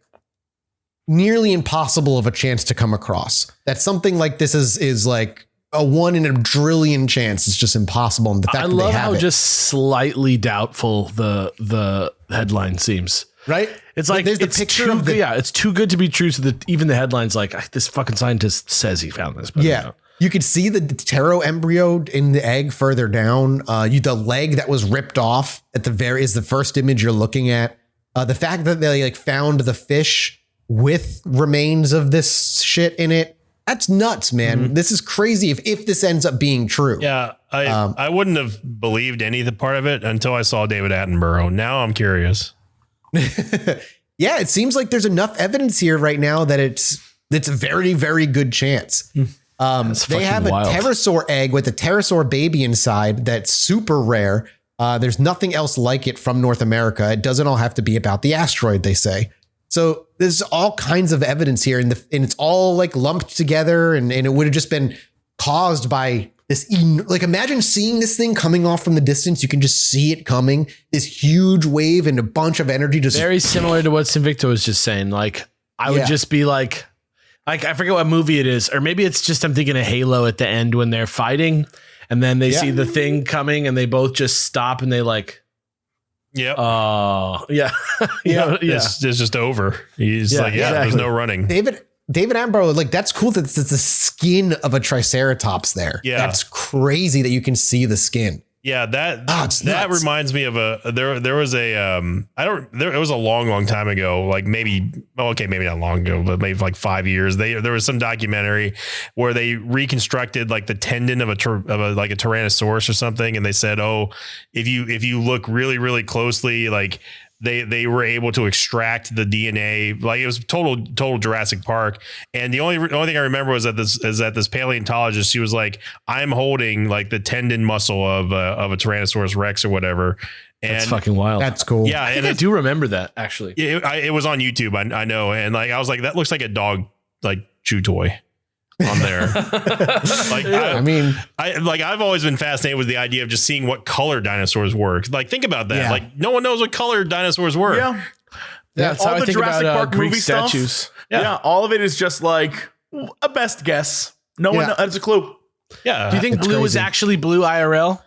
[SPEAKER 4] nearly impossible of a chance to come across. That something like this is like a 1 in a trillion chance. It's just impossible. And the fact
[SPEAKER 2] I
[SPEAKER 4] that
[SPEAKER 2] love
[SPEAKER 4] they have
[SPEAKER 2] how
[SPEAKER 4] it,
[SPEAKER 2] just slightly doubtful the headline seems.
[SPEAKER 4] right?
[SPEAKER 2] It's like
[SPEAKER 4] there's the
[SPEAKER 2] it's
[SPEAKER 4] picture
[SPEAKER 2] too,
[SPEAKER 4] of the
[SPEAKER 2] it's too good to be true. So that even the headline's like, this fucking scientist says he found this. But
[SPEAKER 4] yeah. You could see the ptero embryo in the egg further down. The leg that was ripped off at the is the first image you're looking at. The fact that they like found the fish with remains of this shit in it. That's nuts, man. This is crazy if this ends up being true.
[SPEAKER 6] Yeah, I wouldn't have believed any part of it until I saw David Attenborough. Now I'm curious.
[SPEAKER 4] Yeah, it seems like there's enough evidence here right now that it's a very, very good chance. They have a pterosaur egg with a pterosaur baby inside that's super rare. There's nothing else like it from North America. It doesn't all have to be about the asteroid, they say. So there's all kinds of evidence here, and it's all like lumped together, and it would have just been caused by this. Like, imagine seeing this thing coming off from the distance. You can just see it coming. This huge wave and a bunch of energy. Just
[SPEAKER 2] very similar to what Sinvicto was just saying. Like, I would just be like I forget what movie it is, or maybe it's just I'm thinking of Halo at the end when they're fighting, and then they see the thing coming, and they both just stop, and they like.
[SPEAKER 6] Yep.
[SPEAKER 2] Oh, yeah.
[SPEAKER 6] It's just over. He's exactly. There's no running.
[SPEAKER 4] David Attenborough, like, that's cool that it's the skin of a triceratops there.
[SPEAKER 6] Yeah.
[SPEAKER 4] That's crazy that you can see the skin.
[SPEAKER 6] Yeah, that reminds me of there was it was a long time ago, like maybe not long ago, but maybe like 5 years. There was some documentary where they reconstructed like the tendon of a Tyrannosaurus or something, and they said, oh, if you look really, really closely, like they were able to extract the DNA. Like, it was total Jurassic Park. And the only thing I remember was that this paleontologist, she was like, I'm holding like the tendon muscle of a Tyrannosaurus Rex or whatever. And
[SPEAKER 2] that's fucking wild.
[SPEAKER 4] That's cool.
[SPEAKER 2] Yeah. I do remember that, actually.
[SPEAKER 6] It was on YouTube. I know. And like, I was like, that looks like a dog, like, chew toy on there. Like, I've always been fascinated with the idea of just seeing what color dinosaurs were. Like, think about that. Yeah. Like, no one knows what color dinosaurs were.
[SPEAKER 3] Yeah.
[SPEAKER 2] That's
[SPEAKER 3] all the Jurassic Park
[SPEAKER 2] Greek
[SPEAKER 3] movie
[SPEAKER 2] statues.
[SPEAKER 3] Stuff. Yeah. All of it is just like a best guess. No one has a clue.
[SPEAKER 6] Yeah.
[SPEAKER 2] Do you think blue was actually blue IRL?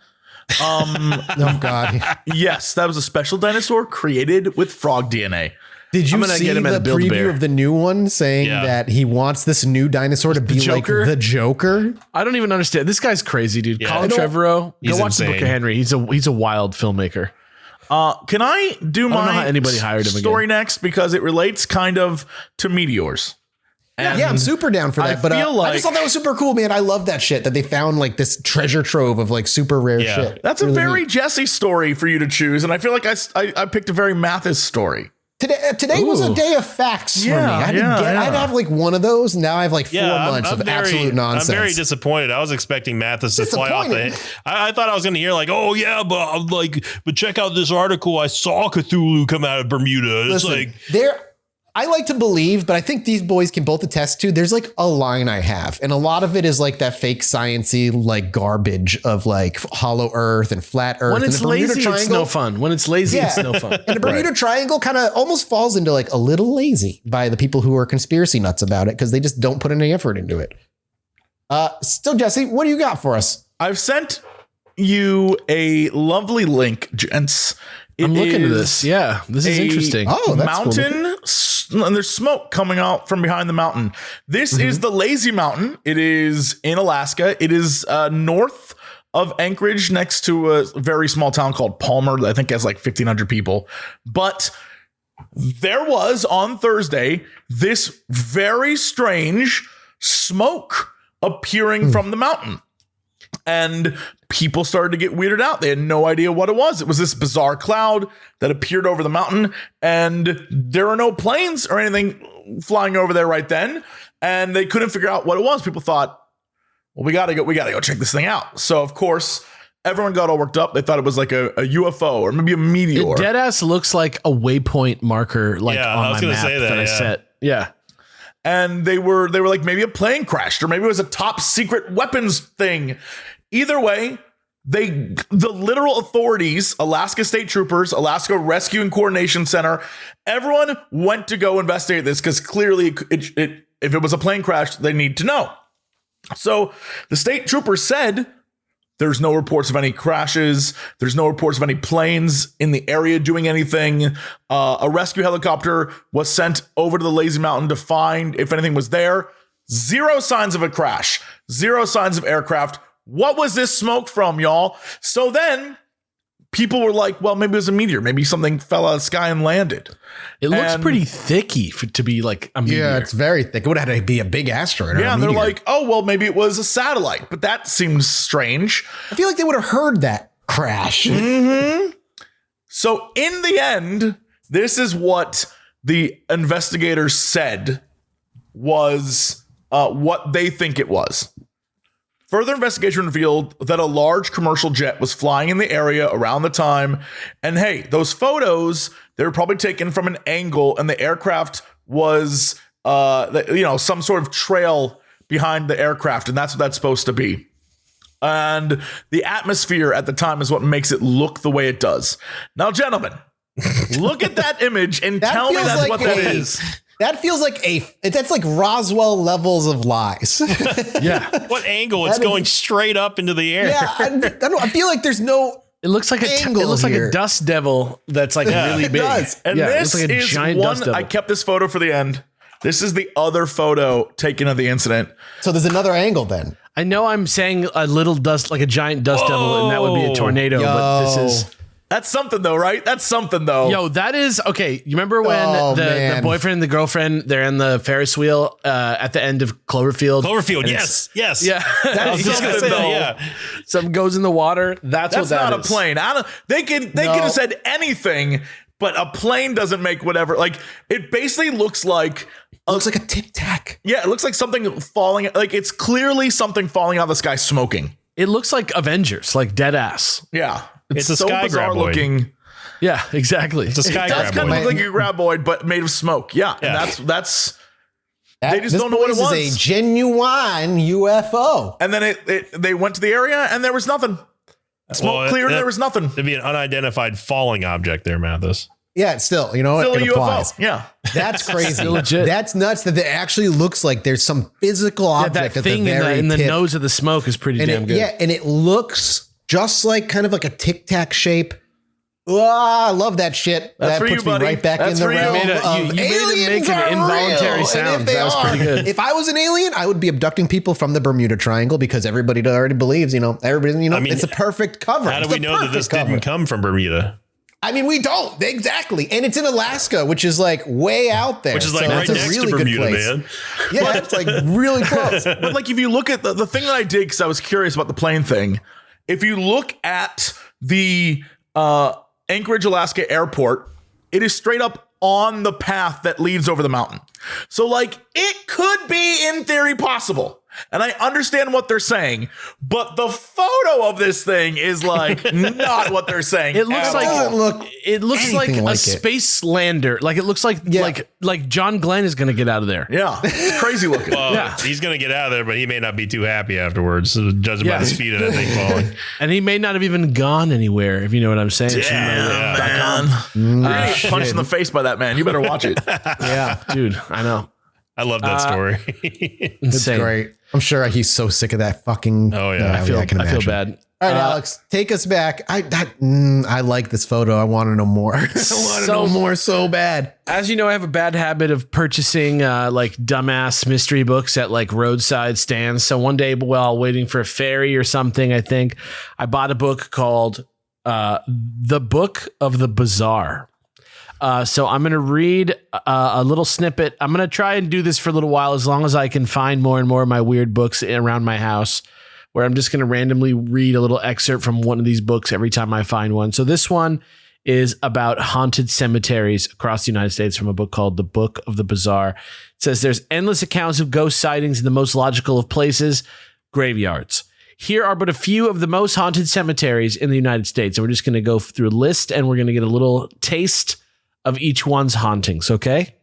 [SPEAKER 4] Oh God.
[SPEAKER 3] Yes, that was a special dinosaur created with frog DNA.
[SPEAKER 4] Did you see
[SPEAKER 2] get him
[SPEAKER 4] the preview of the new one saying that he wants this new dinosaur to be like the Joker?
[SPEAKER 2] I don't even understand. This guy's crazy, dude.
[SPEAKER 6] Yeah.
[SPEAKER 2] Colin Trevorrow, go watch
[SPEAKER 6] insane.
[SPEAKER 2] The Book of Henry. He's a wild filmmaker.
[SPEAKER 3] Can I do
[SPEAKER 2] I don't know how
[SPEAKER 3] my
[SPEAKER 2] anybody hired him
[SPEAKER 3] story
[SPEAKER 2] again.
[SPEAKER 3] next, because it relates kind of to meteors?
[SPEAKER 4] Yeah, I'm super down for that. But I just thought that was super cool, man. I love that shit that they found like this treasure trove of like super rare shit.
[SPEAKER 3] That's really a very Jesse story for you to choose, and I feel like I picked a very Mathis story.
[SPEAKER 4] Today was a day of facts for me. I'd have like one of those, and now I have like 4 months of absolute nonsense.
[SPEAKER 6] I'm very disappointed. I was expecting Mathis to fly off the. I thought I was going to hear like, oh yeah, but check out this article. I saw Cthulhu come out of Bermuda. It's like
[SPEAKER 4] I like to believe, but I think these boys can both attest to, there's like a line I have, and a lot of it is like that fake science-y like garbage of like hollow earth and flat earth.
[SPEAKER 2] When it's
[SPEAKER 4] and the Bermuda
[SPEAKER 2] lazy, it's no fun. When it's lazy, it's no fun.
[SPEAKER 4] And the Bermuda Triangle kind of almost falls into like a little lazy by the people who are conspiracy nuts about it, because they just don't put any effort into it. Still, Jesse, what do you got for us?
[SPEAKER 3] I've sent you a lovely link, gents.
[SPEAKER 2] I'm looking at this. Yeah, this is interesting.
[SPEAKER 4] Oh, that's
[SPEAKER 3] mountain, and there's smoke coming out from behind the mountain. This is the Lazy Mountain. It is in Alaska. It is north of Anchorage, next to a very small town called Palmer. I think has like 1,500 people. But there was on Thursday this very strange smoke appearing from the mountain. And people started to get weirded out. They had no idea what it was. It was this bizarre cloud that appeared over the mountain, and there are no planes or anything flying over there right then. And they couldn't figure out what it was. People thought, well, we gotta go check this thing out. So of course, everyone got all worked up. They thought it was like a UFO or maybe a meteor.
[SPEAKER 2] It deadass looks like a waypoint marker, like on my map that I set. Yeah.
[SPEAKER 3] And they were like, maybe a plane crashed, or maybe it was a top secret weapons thing. Either way, the literal authorities, Alaska State Troopers, Alaska Rescue and Coordination Center, everyone went to go investigate this, because clearly if it was a plane crash, they need to know. So the state troopers said there's no reports of any crashes. There's no reports of any planes in the area doing anything. A rescue helicopter was sent over to the Lazy Mountain to find if anything was there. Zero signs of a crash. Zero signs of aircraft. What was this smoke from, y'all? So then people were like, well, maybe it was a meteor. Maybe something fell out of the sky and landed.
[SPEAKER 2] It looks
[SPEAKER 3] And-
[SPEAKER 2] pretty thicky to be like a meteor.
[SPEAKER 4] Yeah, it's very thick. It would have had to be a big asteroid.
[SPEAKER 3] Yeah, and they're like, oh, well, maybe it was a satellite, but that seems strange.
[SPEAKER 4] I feel like they would have heard that crash.
[SPEAKER 3] So in the end, this is what the investigators said was what they think it was. Further investigation revealed that a large commercial jet was flying in the area around the time. And hey, those photos, they were probably taken from an angle, and the aircraft was, some sort of trail behind the aircraft. And that's what that's supposed to be. And the atmosphere at the time is what makes it look the way it does. Now, gentlemen, look at that image and tell me that's what that is.
[SPEAKER 4] That feels like that's like Roswell levels of lies.
[SPEAKER 2] Yeah.
[SPEAKER 6] What angle? It's going straight up into the air.
[SPEAKER 4] Yeah, I feel like there's no.
[SPEAKER 2] It looks like
[SPEAKER 4] Angle
[SPEAKER 2] a dust devil that's like really big.
[SPEAKER 4] does.
[SPEAKER 3] And
[SPEAKER 2] yeah,
[SPEAKER 3] this
[SPEAKER 2] it looks like a
[SPEAKER 3] is
[SPEAKER 2] giant
[SPEAKER 3] one.
[SPEAKER 2] dust devil.
[SPEAKER 3] I kept this photo for the end. This is the other photo taken of the incident.
[SPEAKER 4] So there's another angle then.
[SPEAKER 2] I know I'm saying a little dust, like a giant dust devil, and that would be a tornado, but this is.
[SPEAKER 3] That's something though, right? That's something though.
[SPEAKER 2] Yo, that is okay. You remember when
[SPEAKER 4] Oh,
[SPEAKER 2] the
[SPEAKER 4] man.
[SPEAKER 2] boyfriend and the girlfriend, they're in the Ferris wheel at the end of Cloverfield?
[SPEAKER 6] Cloverfield,
[SPEAKER 2] And
[SPEAKER 6] yes.
[SPEAKER 2] Yeah.
[SPEAKER 3] That's
[SPEAKER 6] I was just gonna
[SPEAKER 3] something
[SPEAKER 6] say that,
[SPEAKER 3] though.
[SPEAKER 6] yeah.
[SPEAKER 2] Something goes in the water. That's what
[SPEAKER 3] That's
[SPEAKER 2] that
[SPEAKER 3] not
[SPEAKER 2] is.
[SPEAKER 3] a plane. They could have said anything, but a plane doesn't make whatever. Like it basically looks like.
[SPEAKER 4] Looks like a tic tac.
[SPEAKER 3] Yeah, it looks like something falling. Like it's clearly something falling out of the sky, smoking.
[SPEAKER 2] It looks like Avengers, like dead ass.
[SPEAKER 3] Yeah,
[SPEAKER 6] It's a
[SPEAKER 3] so
[SPEAKER 6] sky
[SPEAKER 3] bizarre
[SPEAKER 6] graboid.
[SPEAKER 3] looking.
[SPEAKER 2] Yeah, exactly.
[SPEAKER 6] It's a sky
[SPEAKER 3] It does
[SPEAKER 6] graboid.
[SPEAKER 3] kind of look like a graboid, but made of smoke. Yeah,
[SPEAKER 6] Yeah.
[SPEAKER 3] and that's. They just don't know what it
[SPEAKER 4] This
[SPEAKER 3] was.
[SPEAKER 4] is a genuine UFO.
[SPEAKER 3] And then they went to the area and there was nothing. Smoke
[SPEAKER 6] Well,
[SPEAKER 3] cleared and there was nothing.
[SPEAKER 6] It'd be an unidentified falling object there, Mathis.
[SPEAKER 4] Yeah, it's still, you know,
[SPEAKER 3] Still a
[SPEAKER 4] it applies.
[SPEAKER 3] UFO. Yeah.
[SPEAKER 4] That's crazy.
[SPEAKER 2] Still legit.
[SPEAKER 4] That's nuts that it actually looks like there's some physical
[SPEAKER 2] Yeah,
[SPEAKER 4] object
[SPEAKER 2] that
[SPEAKER 4] at the
[SPEAKER 2] thing
[SPEAKER 4] very
[SPEAKER 2] in the
[SPEAKER 4] tip.
[SPEAKER 2] nose of the smoke is pretty
[SPEAKER 4] and
[SPEAKER 2] damn good.
[SPEAKER 4] Yeah, and it looks just like kind of like a tic tac shape. I love that shit.
[SPEAKER 3] That's
[SPEAKER 4] that
[SPEAKER 3] for you,
[SPEAKER 4] puts me
[SPEAKER 3] buddy.
[SPEAKER 4] right back
[SPEAKER 3] That's
[SPEAKER 4] in the
[SPEAKER 3] for you.
[SPEAKER 4] realm
[SPEAKER 2] You made a-
[SPEAKER 4] of
[SPEAKER 2] you made it
[SPEAKER 4] aliens
[SPEAKER 2] make an
[SPEAKER 4] are
[SPEAKER 2] involuntary
[SPEAKER 4] real.
[SPEAKER 2] sound.
[SPEAKER 4] And if they
[SPEAKER 2] That was
[SPEAKER 4] are,
[SPEAKER 2] pretty good.
[SPEAKER 4] If I was an alien, I would be abducting people from the Bermuda Triangle because everybody already believes, everybody,
[SPEAKER 6] I mean,
[SPEAKER 4] it's a perfect cover.
[SPEAKER 6] How do
[SPEAKER 4] It's
[SPEAKER 6] we
[SPEAKER 4] a
[SPEAKER 6] know that
[SPEAKER 4] perfect
[SPEAKER 6] this
[SPEAKER 4] cover.
[SPEAKER 6] didn't come from Bermuda?
[SPEAKER 4] I mean, we don't exactly, and it's in Alaska, which is like way out there,
[SPEAKER 6] Which is like
[SPEAKER 4] so
[SPEAKER 6] right
[SPEAKER 4] it's a
[SPEAKER 6] next
[SPEAKER 4] really
[SPEAKER 6] to
[SPEAKER 4] good
[SPEAKER 6] Bermuda,
[SPEAKER 4] place.
[SPEAKER 6] man.
[SPEAKER 4] Yeah, it's like really close.
[SPEAKER 3] But like if you look at the thing that I did, because I was curious about the plane thing, if you look at the Anchorage, Alaska airport, it is straight up on the path that leads over the mountain. So like it could be in theory possible. And I understand what they're saying, but the photo of this thing is like not what they're saying.
[SPEAKER 2] It looks
[SPEAKER 3] at
[SPEAKER 2] like
[SPEAKER 3] all.
[SPEAKER 4] doesn't look
[SPEAKER 2] it looks like
[SPEAKER 4] anything
[SPEAKER 2] a
[SPEAKER 4] like it.
[SPEAKER 2] space lander. Like it looks like like John Glenn is going to get out of there.
[SPEAKER 3] Yeah, it's crazy looking.
[SPEAKER 6] Well,
[SPEAKER 2] Yeah.
[SPEAKER 6] he's going to get out of there, but he may not be too happy afterwards, judging
[SPEAKER 2] Yeah.
[SPEAKER 6] by the speed of that thing falling.
[SPEAKER 2] And he may not have even gone anywhere, if you know what I'm saying.
[SPEAKER 3] Man. You're gonna get punched in the face by that man. You better watch it.
[SPEAKER 2] Yeah, dude, I know.
[SPEAKER 6] I love that story.
[SPEAKER 4] It's
[SPEAKER 2] Insane.
[SPEAKER 4] great. I'm sure he's so sick of that fucking.
[SPEAKER 6] Oh, yeah.
[SPEAKER 2] I feel
[SPEAKER 4] can
[SPEAKER 2] I feel
[SPEAKER 4] imagine.
[SPEAKER 2] bad.
[SPEAKER 4] All right, Alex, take us back. I like this photo. I want to know more. I want to know more so bad.
[SPEAKER 2] As you know, I have a bad habit of purchasing like dumbass mystery books at like roadside stands. So one day while waiting for a ferry or something, I think I bought a book called The Book of the Bizarre. So I'm going to read a little snippet. I'm going to try and do this for a little while, as long as I can find more and more of my weird books around my house, where I'm just going to randomly read a little excerpt from one of these books every time I find one. So this one is about haunted cemeteries across the United States, from a book called The Book of the Bizarre. It says there's endless accounts of ghost sightings in the most logical of places, graveyards. Here are but a few of the most haunted cemeteries in the United States. And we're just going to go through a list, and we're going to get a little taste of each one's hauntings. Okay.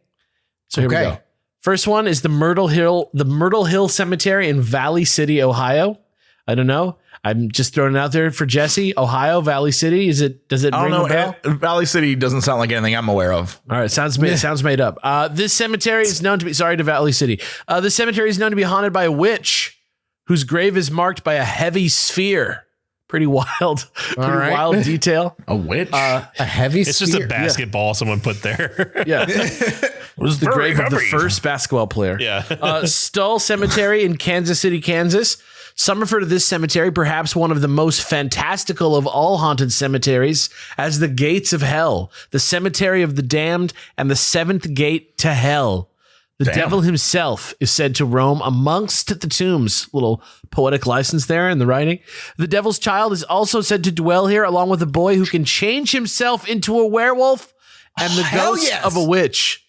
[SPEAKER 2] So here we go. First one is the Myrtle Hill Cemetery in Valley City, Ohio. I don't know. I'm just throwing it out there for Jesse. Ohio, Valley City. Does it
[SPEAKER 3] I
[SPEAKER 2] ring
[SPEAKER 3] don't
[SPEAKER 2] a bell?
[SPEAKER 3] know. Valley City doesn't sound like anything I'm aware of.
[SPEAKER 2] All right, sounds made up. This cemetery is known to be to Valley City. This cemetery is known to be haunted by a witch whose grave is marked by a heavy sphere Pretty wild, wild detail.
[SPEAKER 3] A witch?
[SPEAKER 4] A heavy
[SPEAKER 6] It's just a
[SPEAKER 4] spear.
[SPEAKER 6] basketball someone put there.
[SPEAKER 2] Yeah. It was the
[SPEAKER 3] very
[SPEAKER 2] grave of the
[SPEAKER 3] heavy.
[SPEAKER 2] first basketball player.
[SPEAKER 6] Yeah.
[SPEAKER 2] Stull Cemetery in Kansas City, Kansas. Some refer to this cemetery, perhaps one of the most fantastical of all haunted cemeteries, as the gates of hell, the cemetery of the damned, and the seventh gate to hell. The devil himself is said to roam amongst the tombs. Little poetic license there in the writing. The devil's child is also said to dwell here, along with a boy who can change himself into a werewolf and the
[SPEAKER 4] hell
[SPEAKER 2] ghost
[SPEAKER 4] yes.
[SPEAKER 2] of a witch.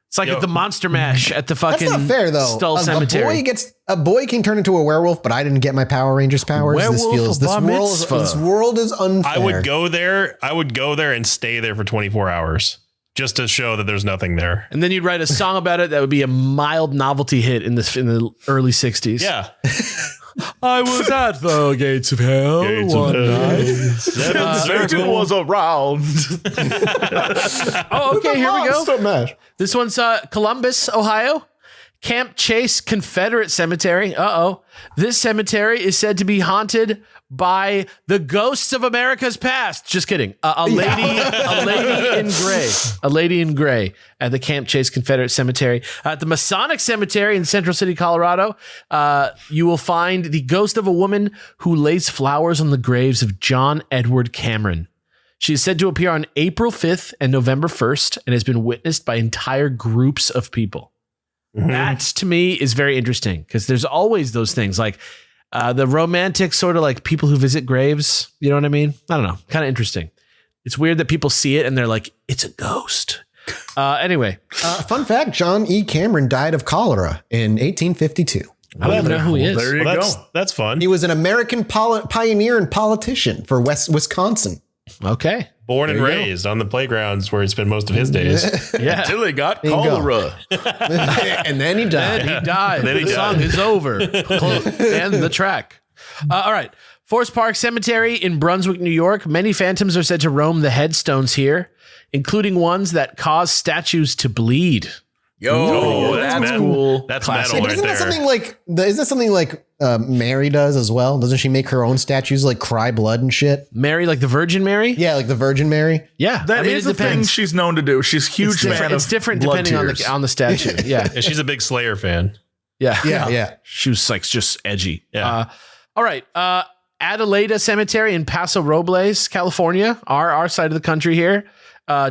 [SPEAKER 2] It's like at the Monster Mash at the fucking
[SPEAKER 4] That's not fair though.
[SPEAKER 2] Stull Cemetery.
[SPEAKER 4] A boy can turn into a werewolf, but I didn't get my Power Rangers powers.
[SPEAKER 2] Werewolf of bar mitzvah.
[SPEAKER 4] This world is unfair.
[SPEAKER 6] I would go there and stay there for 24 hours just to show that there's nothing there.
[SPEAKER 2] And then you'd write a song about it that would be a mild novelty hit in the early 60s.
[SPEAKER 6] Yeah.
[SPEAKER 2] I was at the gates of hell one night.
[SPEAKER 3] Satan was around.
[SPEAKER 2] Oh, okay, here we go.
[SPEAKER 4] Monster Mash.
[SPEAKER 2] This one's Columbus, Ohio. Camp Chase Confederate Cemetery. This cemetery is said to be haunted by the ghosts of America's past. Just kidding. A lady in gray at the Camp Chase Confederate Cemetery. At the Masonic Cemetery in Central City, Colorado, you will find the ghost of a woman who lays flowers on the graves of John Edward Cameron. She is said to appear on April 5th and November 1st and has been witnessed by entire groups of people. That to me is very interesting because there's always those things like the romantic sort of like people who visit graves. You know what I mean? I don't know. Kind of interesting. It's weird that people see it and they're like, it's a ghost. Anyway.
[SPEAKER 4] Fun fact, John E. Cameron died of cholera in 1852.
[SPEAKER 2] I don't even know who he is.
[SPEAKER 3] There you go.
[SPEAKER 6] That's fun.
[SPEAKER 4] He was an American pioneer and politician for Wisconsin.
[SPEAKER 2] Okay.
[SPEAKER 6] Born and raised on the playgrounds where he spent most of his days.
[SPEAKER 2] Yeah.
[SPEAKER 3] Until he got
[SPEAKER 4] you go.
[SPEAKER 3] cholera.
[SPEAKER 4] And then he died.
[SPEAKER 2] And he died.
[SPEAKER 6] Then he
[SPEAKER 2] The
[SPEAKER 6] died.
[SPEAKER 2] song is over. And the track. All right. Forest Park Cemetery in Brunswick, New York. Many phantoms are said to roam the headstones here, including ones that cause statues to bleed.
[SPEAKER 3] Yo,
[SPEAKER 6] that's
[SPEAKER 3] that's
[SPEAKER 6] metal.
[SPEAKER 3] cool.
[SPEAKER 6] That's
[SPEAKER 2] Classic.
[SPEAKER 6] metal
[SPEAKER 4] But
[SPEAKER 6] right
[SPEAKER 4] isn't
[SPEAKER 6] there.
[SPEAKER 4] that something like Mary does as well? Doesn't she make her own statues like cry blood and shit?
[SPEAKER 2] Mary, like the Virgin Mary?
[SPEAKER 4] Yeah, like the Virgin Mary.
[SPEAKER 2] Yeah.
[SPEAKER 3] That is
[SPEAKER 2] it
[SPEAKER 3] the thing she's known to do. She's a huge fan of
[SPEAKER 2] It's different
[SPEAKER 3] blood
[SPEAKER 2] depending
[SPEAKER 3] tears.
[SPEAKER 2] on the statue. Yeah.
[SPEAKER 6] Yeah, she's a big Slayer fan.
[SPEAKER 2] Yeah.
[SPEAKER 4] Yeah.
[SPEAKER 2] She was like just edgy.
[SPEAKER 6] Yeah.
[SPEAKER 2] All right. Adelaida Cemetery in Paso Robles, California, our side of the country here.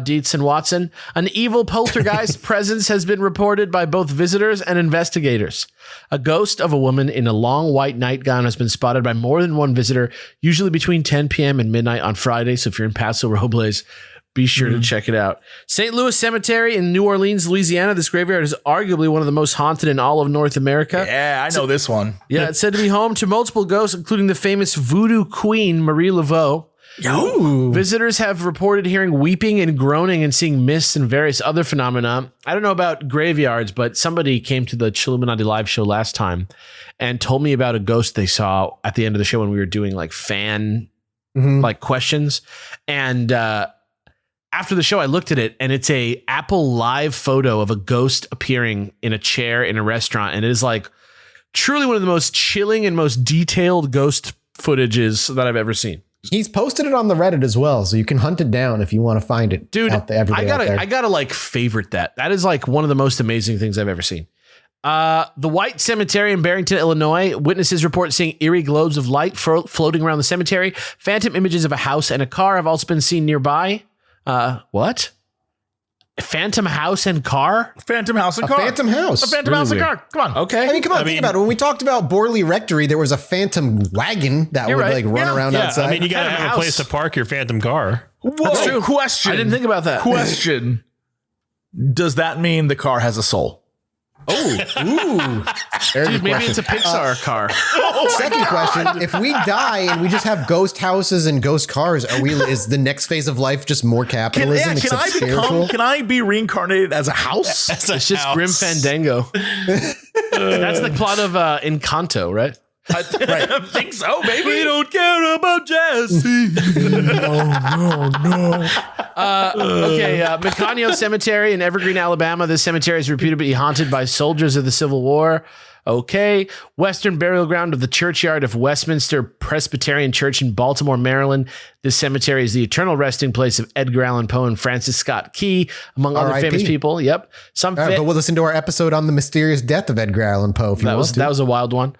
[SPEAKER 2] Dietz and Watson. An evil poltergeist presence has been reported by both visitors and investigators. A ghost of a woman in a long white nightgown has been spotted by more than one visitor, usually between 10 p.m. and midnight on Friday. So if you're in Paso Robles, be sure to check it out. St. Louis Cemetery in New Orleans, Louisiana. This graveyard is arguably one of the most haunted in all of North America.
[SPEAKER 3] Yeah, I know this one.
[SPEAKER 2] Yeah, it's said to be home to multiple ghosts, including the famous voodoo queen, Marie Laveau. Visitors have reported hearing weeping and groaning and seeing mists and various other phenomena. I don't know about graveyards, but somebody came to the Chilluminati live show last time and told me about a ghost they saw at the end of the show when we were doing like fan like questions. And after the show, I looked at it and it's a Apple Live photo of a ghost appearing in a chair in a restaurant. And it is like truly one of the most chilling and most detailed ghost footages that I've ever seen.
[SPEAKER 4] He's posted it on the Reddit as well, so you can hunt it down if you want to find it.
[SPEAKER 2] Dude,
[SPEAKER 4] out there,
[SPEAKER 2] I gotta like favorite that. That is like one of the most amazing things I've ever seen. The White Cemetery in Barrington, Illinois. Witnesses report seeing eerie globes of light floating around the cemetery. Phantom images of a house and a car have also been seen nearby. What? Phantom house and car?
[SPEAKER 3] Phantom house and
[SPEAKER 4] A
[SPEAKER 3] car.
[SPEAKER 4] phantom house.
[SPEAKER 3] A phantom
[SPEAKER 2] Really
[SPEAKER 3] house and
[SPEAKER 2] weird.
[SPEAKER 3] car. Come on.
[SPEAKER 2] Okay.
[SPEAKER 4] I mean, come on, think about it. When we talked about Borley Rectory, there was a phantom wagon that would
[SPEAKER 2] right.
[SPEAKER 4] like run around outside.
[SPEAKER 6] I mean, you got to
[SPEAKER 2] Phantom
[SPEAKER 6] have a place
[SPEAKER 2] house.
[SPEAKER 6] to park your phantom car.
[SPEAKER 3] Whoa,
[SPEAKER 2] That's true.
[SPEAKER 3] question.
[SPEAKER 2] I didn't think about that.
[SPEAKER 3] Question. Does that mean the car has a soul?
[SPEAKER 4] Very
[SPEAKER 2] Dude,
[SPEAKER 4] good
[SPEAKER 2] maybe
[SPEAKER 4] question.
[SPEAKER 2] it's a Pixar car.
[SPEAKER 4] Second question: if we die and we just have ghost houses and ghost cars, is the next phase of life just more capitalism except spiritual?
[SPEAKER 3] Can I be reincarnated as a house?
[SPEAKER 2] It's just Grim Fandango. That's the plot of Encanto, right?
[SPEAKER 3] I think so, baby.
[SPEAKER 2] We don't care about Jesse. Mecanio Cemetery in Evergreen, Alabama. This cemetery is reputed to be haunted by soldiers of the Civil War. Okay. Western burial ground of the Churchyard of Westminster Presbyterian Church in Baltimore, Maryland. This cemetery is the eternal resting place of Edgar Allan Poe and Francis Scott Key, among other famous people. Yep.
[SPEAKER 4] But we'll listen to our episode on the mysterious death of Edgar Allan Poe if you want to.
[SPEAKER 2] That was a wild one.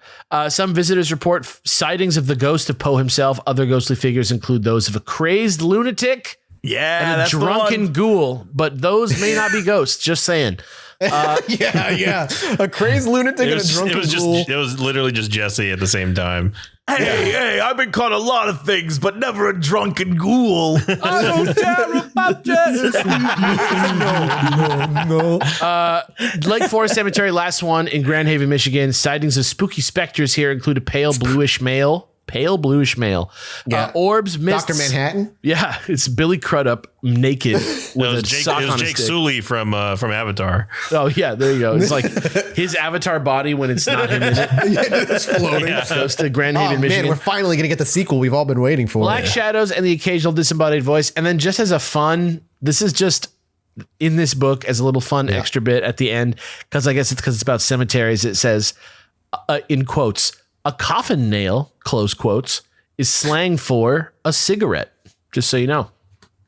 [SPEAKER 2] Some visitors report sightings of the ghost of Poe himself. Other ghostly figures include those of a crazed lunatic and a drunken ghoul, but those may not be ghosts. Just saying.
[SPEAKER 4] Yeah. A crazy lunatic and a drunken ghoul.
[SPEAKER 6] It was literally just Jesse at the same time.
[SPEAKER 3] Hey, I've been caught a lot of things, but never a drunken ghoul. I don't care about Jesse.
[SPEAKER 4] No.
[SPEAKER 2] Lake Forest Cemetery, last one in Grand Haven, Michigan. Sightings of spooky specters here include a pale bluish male.
[SPEAKER 4] Yeah.
[SPEAKER 2] Orbs, mists.
[SPEAKER 4] Dr. Manhattan.
[SPEAKER 2] Yeah, it's Billy Crudup naked with a sock on his
[SPEAKER 6] Jake
[SPEAKER 2] stick.
[SPEAKER 6] Sully from Avatar.
[SPEAKER 2] Oh yeah, there you go. It's like his avatar body when it's not him in it.
[SPEAKER 4] It's floating.
[SPEAKER 2] Goes to Grand Haven, Michigan.
[SPEAKER 4] Man, we're finally gonna get the sequel we've all been waiting for.
[SPEAKER 2] Black shadows and the occasional disembodied voice, and then just as a fun, this is just in this book as a little fun extra bit at the end, because I guess it's about cemeteries. It says in quotes, a coffin nail, close quotes, is slang for a cigarette. Just so you know.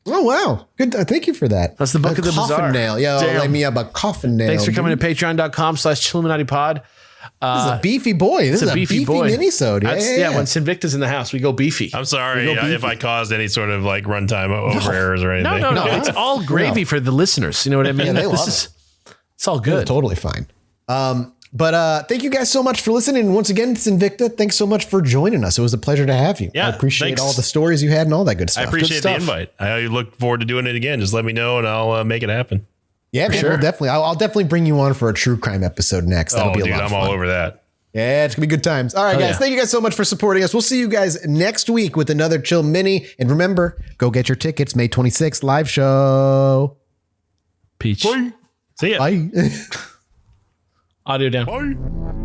[SPEAKER 4] Oh, wow. Good. Thank you for that.
[SPEAKER 2] That's the book of the
[SPEAKER 4] coffin
[SPEAKER 2] bazaar.
[SPEAKER 4] nail. Yeah, let me have a coffin nail.
[SPEAKER 2] Thanks for coming to patreon.com/ChilluminatiPod.
[SPEAKER 4] This is a beefy boy. This is a beefy boy. Minisode.
[SPEAKER 2] Yeah, when Sinvicta's in the house, we go beefy.
[SPEAKER 6] I'm sorry if I caused any sort of like runtime over errors or anything.
[SPEAKER 2] No. It's all gravy for the listeners. You know what I mean?
[SPEAKER 4] Yeah, they love it.
[SPEAKER 2] It's all good.
[SPEAKER 4] It's totally fine. But thank you guys so much for listening. And once again, Sinvicta, thanks so much for joining us. It was a pleasure to have you.
[SPEAKER 6] Yeah,
[SPEAKER 4] I appreciate
[SPEAKER 6] thanks.
[SPEAKER 4] all the stories you had and all that good stuff.
[SPEAKER 6] I appreciate the invite. I look forward to doing it again. Just let me know and I'll make it happen.
[SPEAKER 4] Yeah, man, we'll definitely. I'll definitely bring you on for a true crime episode next. That'll be a lot of fun.
[SPEAKER 6] I'm all over that.
[SPEAKER 4] Yeah, it's gonna be good times. All right, guys. Thank you guys so much for supporting us. We'll see you guys next week with another Chill Mini. And remember, go get your tickets. May 26th live show.
[SPEAKER 2] Peach.
[SPEAKER 6] See ya.
[SPEAKER 4] Bye.
[SPEAKER 2] Audio down.
[SPEAKER 6] Bye.